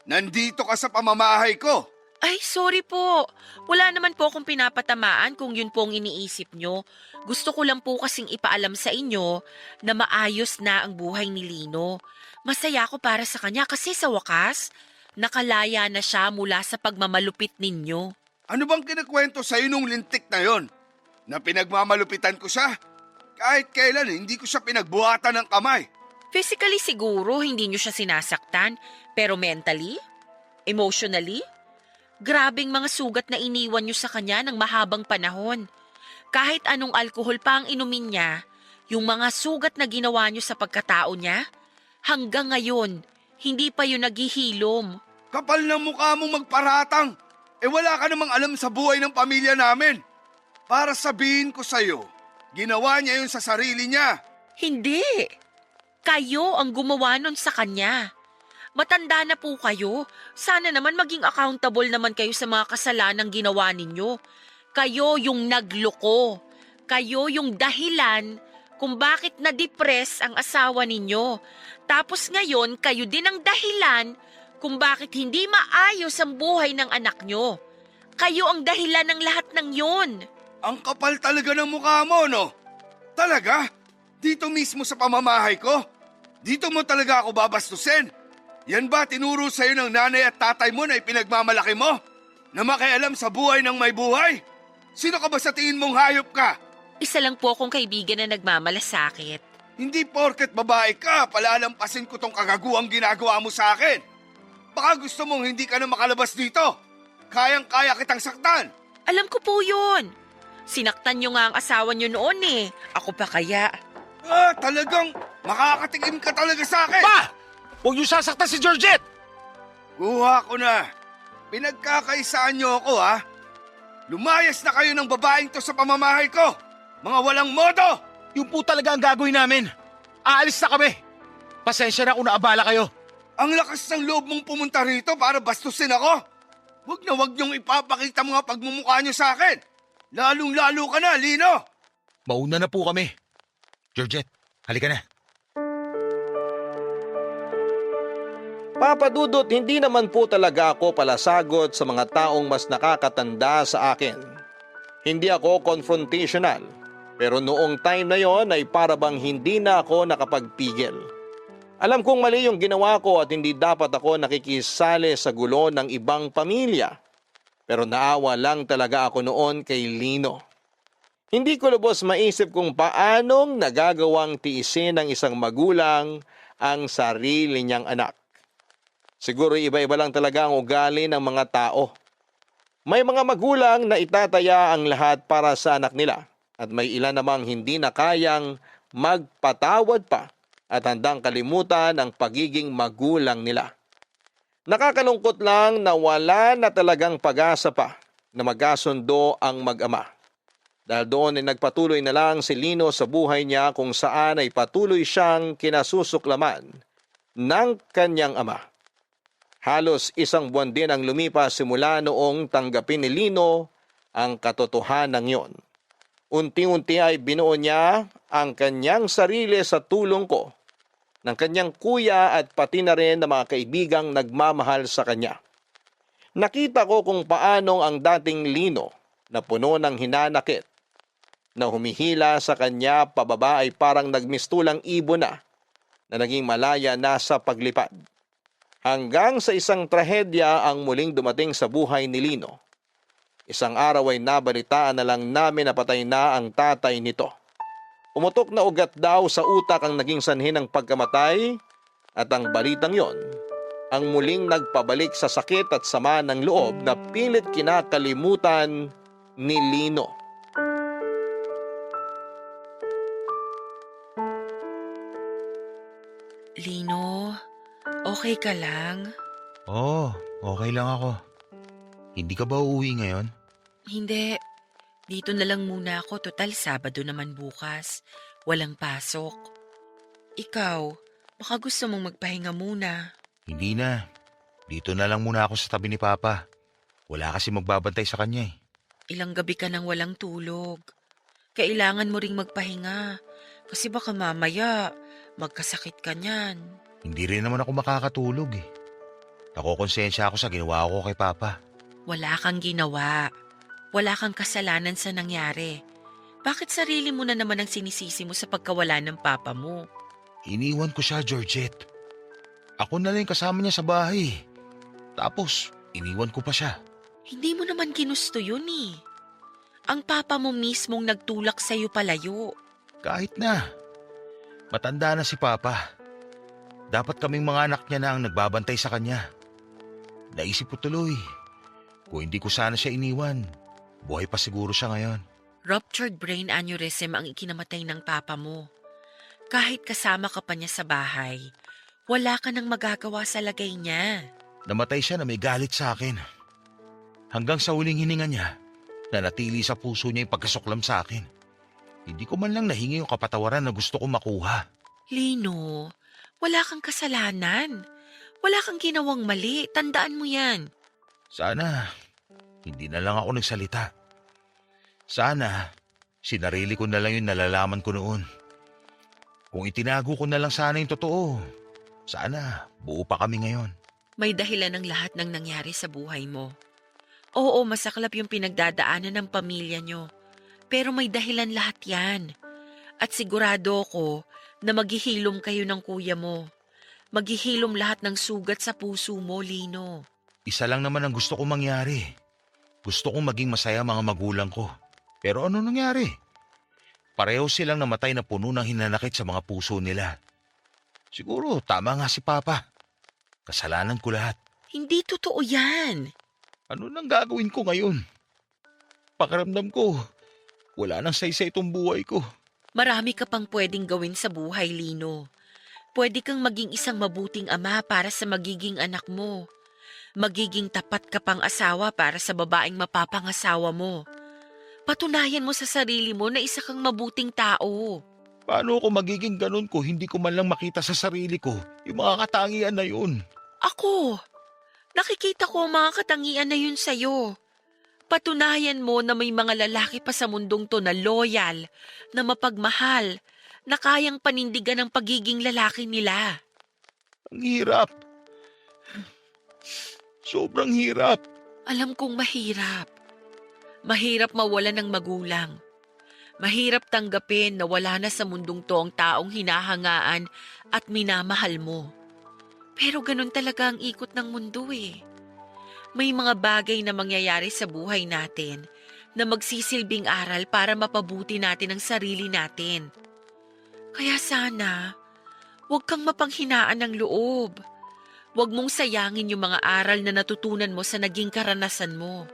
nandito ka sa pamamahay ko. Ay, sorry po. Wala naman po akong pinapatamaan kung yun po ang iniisip nyo. Gusto ko lang po kasing ipaalam sa inyo na maayos na ang buhay ni Lino. Masaya ako para sa kanya kasi sa wakas, nakalaya na siya mula sa pagmamalupit ninyo. Ano bang kinakwento sa'yo nung lintik na yon? Na pinagmamalupitan ko siya? Kahit kailan hindi ko siya pinagbuhatan ng kamay. Physically siguro hindi nyo siya sinasaktan, pero mentally? Emotionally? Grabing mga sugat na iniwan nyo sa kanya ng mahabang panahon. Kahit anong alkohol pa ang inumin niya, yung mga sugat na ginawa nyo sa pagkatao niya, hanggang ngayon, hindi pa yun naghihilom. Kapal na mukha mong magparatang. Wala ka namang alam sa buhay ng pamilya namin. Para sabihin ko sa'yo, ginawa niya yun sa sarili niya. Hindi. Kayo ang gumawa nun sa kanya. Matanda na po kayo. Sana naman maging accountable naman kayo sa mga kasalanang ginawa ninyo. Kayo yung nagloko. Kayo yung dahilan kung bakit na-depress ang asawa ninyo. Tapos ngayon, kayo din ang dahilan kung bakit hindi maayos ang buhay ng anak nyo. Kayo ang dahilan ng lahat ng yun. Ang kapal talaga ng mukha mo, no? Talaga? Dito mismo sa pamamahay ko? Dito mo talaga ako babastusin? Yan ba tinuro sa'yo ng nanay at tatay mo na ipinagmamalaki mo? Na makialam sa buhay ng may buhay? Sino ka ba sa tingin mong hayop ka? Isa lang po akong kaibigan na nagmamalasakit. Hindi porket babae ka, palalampasin ko tong kagaguang ginagawa mo sa akin. Baka gusto mong hindi ka na makalabas dito. Kayang-kaya kitang saktan. Alam ko po yun. Sinaktan niyo nga ang asawa niyo noon eh. Ako pa kaya? Talagang makakatikim ka talaga sa akin. Pa! Huwag niyo sasaktan si Georgette! Kuha ko na. Pinagkakaisaan niyo ako, ha? Lumayas na kayo ng babaeng to sa pamamahay ko. Mga walang modo! Yung po talaga ang gagawin namin. Aalis na kami. Pasensya na kung naabala kayo. Ang lakas ng loob mong pumunta rito para bastusin ako. Huwag niyong ipapakita mga pagmumukha niyo sa akin. Lalong-lalo ka na, Lino. Mauna na po kami. Georgette, halika na. Papa Dudut, hindi naman po talaga ako palasagot sa mga taong mas nakakatanda sa akin. Hindi ako confrontational, pero noong time na yon ay para bang hindi na ako nakapagpigil. Alam kong mali yung ginawa ko at hindi dapat ako nakikisali sa gulo ng ibang pamilya. Pero naawa lang talaga ako noon kay Lino. Hindi ko lubos maisip kung paanong nagagawang tiisin ng isang magulang ang sarili niyang anak. Siguro iba-iba lang talaga ang ugali ng mga tao. May mga magulang na itataya ang lahat para sa anak nila at may ilan namang hindi na kayang magpatawad pa at handang kalimutan ang pagiging magulang nila. Nakakalungkot lang na wala na talagang pag-asa pa na magkasundo ang mag-ama. Dahil doon ay nagpatuloy na lang si Lino sa buhay niya kung saan ay patuloy siyang kinasusuklaman ng kanyang ama. Halos isang buwan din ang lumipas simula noong tanggapin ni Lino ang katotohanan yon. Unti-unti ay binuo niya ang kanyang sarili sa tulong ko, ng kanyang kuya at pati na rin ng mga kaibigang nagmamahal sa kanya. Nakita ko kung paanong ang dating Lino na puno ng hinanakit, na humihila sa kanya pababa ay parang nagmistulang ibon na naging malaya na sa paglipad. Hanggang sa isang trahedya ang muling dumating sa buhay ni Lino. Isang araw ay nabalitaan na lang namin na patay na ang tatay nito. Umutok na ugat daw sa utak ang naging sanhi ng pagkamatay at ang balitang yon ang muling nagpabalik sa sakit at sama ng loob na pilit kinakalimutan ni Lino. Lino, okay ka lang? Oo, okay lang ako. Hindi ka ba uuwi ngayon? Hindi. Dito na lang muna ako. Total, Sabado naman bukas. Walang pasok. Ikaw, baka gusto mong magpahinga muna. Hindi na. Dito na lang muna ako sa tabi ni Papa. Wala kasi magbabantay sa kanya eh. Ilang gabi ka nang walang tulog. Kailangan mo ring magpahinga. Kasi baka mamaya, magkasakit ka niyan. Hindi rin naman ako makakatulog eh. Nakokonsensya ako sa ginawa ko kay Papa. Wala kang ginawa. Wala kang kasalanan sa nangyari. Bakit sarili mo na naman ang sinisisi mo sa pagkawala ng papa mo? Iniwan ko siya, Georgette. Ako na lang kasama niya sa bahay. Tapos, iniwan ko pa siya. Hindi mo naman ginusto yun eh. Ang papa mo mismong nagtulak sa'yo palayo. Kahit na. Matanda na si Papa. Dapat kaming mga anak niya na ang nagbabantay sa kanya. Naisip ko tuloy, kung hindi ko sana siya iniwan, buhay pa siguro siya ngayon. Ruptured brain aneurysm ang ikinamatay ng papa mo. Kahit kasama ka pa niya sa bahay, wala ka nang magagawa sa lagay niya. Namatay siya na may galit sa akin. Hanggang sa huling hininga niya, nanatili sa puso niya yung pagkasuklam sa akin. Hindi ko man lang nahingi yung kapatawaran na gusto kong makuha. Lino, wala kang kasalanan. Wala kang ginawang mali. Tandaan mo yan. Sana, hindi na lang ako nagsalita. Sana, sinarili ko na lang yung nalalaman ko noon. Kung itinago ko na lang sana yung totoo, sana buo pa kami ngayon. May dahilan ng lahat ng nangyari sa buhay mo. Oo, masaklap yung pinagdadaanan ng pamilya nyo. Pero may dahilan lahat yan. At sigurado ko na maghihilom kayo ng kuya mo. Maghihilom lahat ng sugat sa puso mo, Lino. Isa lang naman ang gusto kong mangyari. Gusto kong maging masaya mga magulang ko. Pero ano nangyari? Pareho silang namatay na puno ng hinanakit sa mga puso nila. Siguro tama nga si Papa. Kasalanan ko lahat. Hindi totoo yan. Ano nang gagawin ko ngayon? Pakiramdam ko, wala nang saysay itong buhay ko. Marami ka pang pwedeng gawin sa buhay, Lino. Pwede kang maging isang mabuting ama para sa magiging anak mo. Magiging tapat ka pang asawa para sa babaeng mapapangasawa mo. Patunayan mo sa sarili mo na isa kang mabuting tao. Paano ako magiging ganun ko hindi ko man lang makita sa sarili ko yung mga katangian na yun? Ako, nakikita ko ang mga katangian na yun sa'yo. Patunayan mo na may mga lalaki pa sa mundong to na loyal, na mapagmahal, na kayang panindigan ang pagiging lalaki nila. Ang hirap. Sobrang hirap. Alam kong mahirap. Mahirap mawala ng magulang. Mahirap tanggapin na wala na sa mundong to ang taong hinahangaan at minamahal mo. Pero ganun talaga ang ikot ng mundo eh. May mga bagay na mangyayari sa buhay natin na magsisilbing aral para mapabuti natin ang sarili natin. Kaya sana, huwag kang mapanghinaan ng loob. Huwag mong sayangin yung mga aral na natutunan mo sa naging karanasan mo.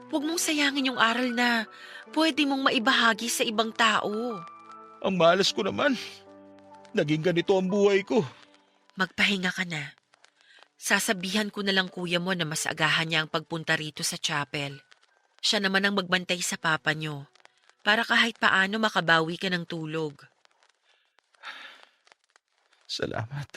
Huwag mong sayangin yung aral na pwede mong maibahagi sa ibang tao. Ang malas ko naman. Naging ganito ang buhay ko. Magpahinga ka na. Sasabihan ko na lang kuya mo na mas agahan niya ang pagpunta rito sa chapel. Siya naman ang magbantay sa papa niyo para kahit paano makabawi ka ng tulog. Salamat.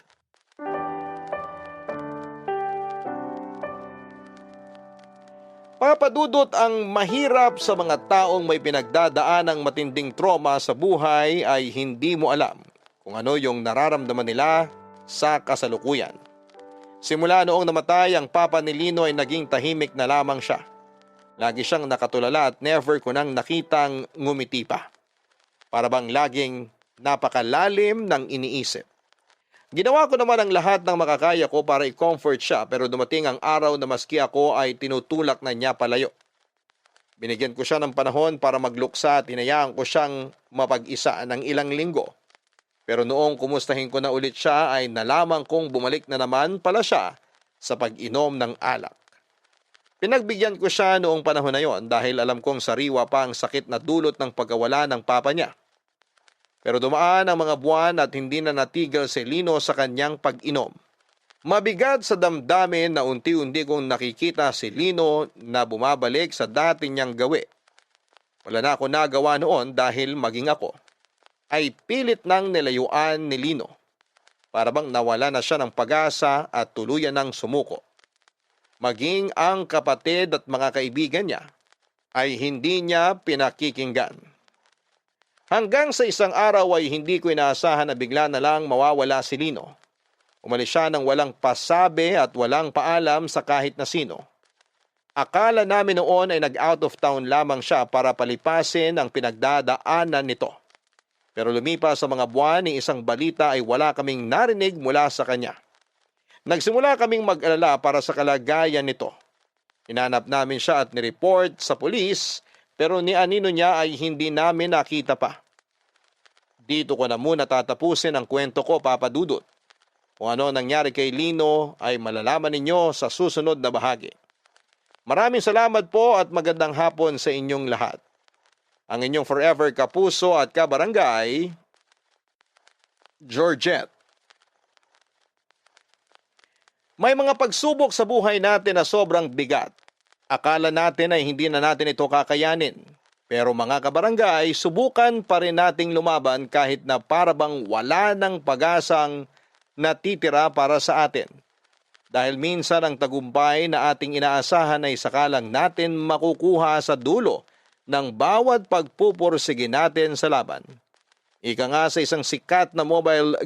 Papadudot, ang mahirap sa mga taong may pinagdadaan ng matinding trauma sa buhay ay hindi mo alam kung ano yung nararamdaman nila sa kasalukuyan. Simula noong namatay ang papa ni Lino ay naging tahimik na lamang siya. Lagi siyang nakatulala at never ko nang nakitang ngumiti pa. Para bang laging napakalalim ng iniisip. Ginawa ko naman ang lahat ng makakaya ko para i-comfort siya, pero dumating ang araw na maski ako ay tinutulak na niya palayo. Binigyan ko siya ng panahon para magluksa at hinayaan ko siyang mapag-isa ng ilang linggo. Pero noong kumustahin ko na ulit siya ay nalaman kong bumalik na naman pala siya sa pag-inom ng alak. Pinagbigyan ko siya noong panahon na yon dahil alam kong sariwa pa ang sakit na dulot ng pagkawala ng papa niya. Pero dumaan ang mga buwan at hindi na natigil si Lino sa kanyang pag-inom. Mabigat sa damdamin na unti-unti kong nakikita si Lino na bumabalik sa dati niyang gawi. Wala na ako nagawa noon dahil maging ako ay pilit nang nilayuan ni Lino. Para bang nawala na siya ng pag-asa at tuluyan ng sumuko. Maging ang kapatid at mga kaibigan niya ay hindi niya pinakikinggan. Hanggang sa isang araw ay hindi ko inaasahan na bigla na lang mawawala si Lino. Umalis siya ng walang pasabi at walang paalam sa kahit na sino. Akala namin noon ay nag-out of town lamang siya para palipasin ang pinagdadaanan nito. Pero lumipas sa mga buwan, ni isang balita ay wala kaming narinig mula sa kanya. Nagsimula kaming mag-alala para sa kalagayan nito. Hinanap namin siya at nireport sa pulis, pero ni anino niya ay hindi namin nakita pa. Dito ko na muna tatapusin ang kwento ko, Papa Dudut. Kung ano nangyari kay Lino ay malalaman ninyo sa susunod na bahagi. Maraming salamat po at magandang hapon sa inyong lahat. Ang inyong forever kapuso at kabarangay, Georgette. May mga pagsubok sa buhay natin na sobrang bigat. Akala natin ay hindi na natin ito kakayanin. Pero mga kabarangay, subukan pa rin nating lumaban kahit na parabang wala ng pag-asang natitira para sa atin. Dahil minsan ang tagumpay na ating inaasahan ay sakalang natin makukuha sa dulo ng bawat pagpupursige natin sa laban. Ika nga sa isang sikat na mobile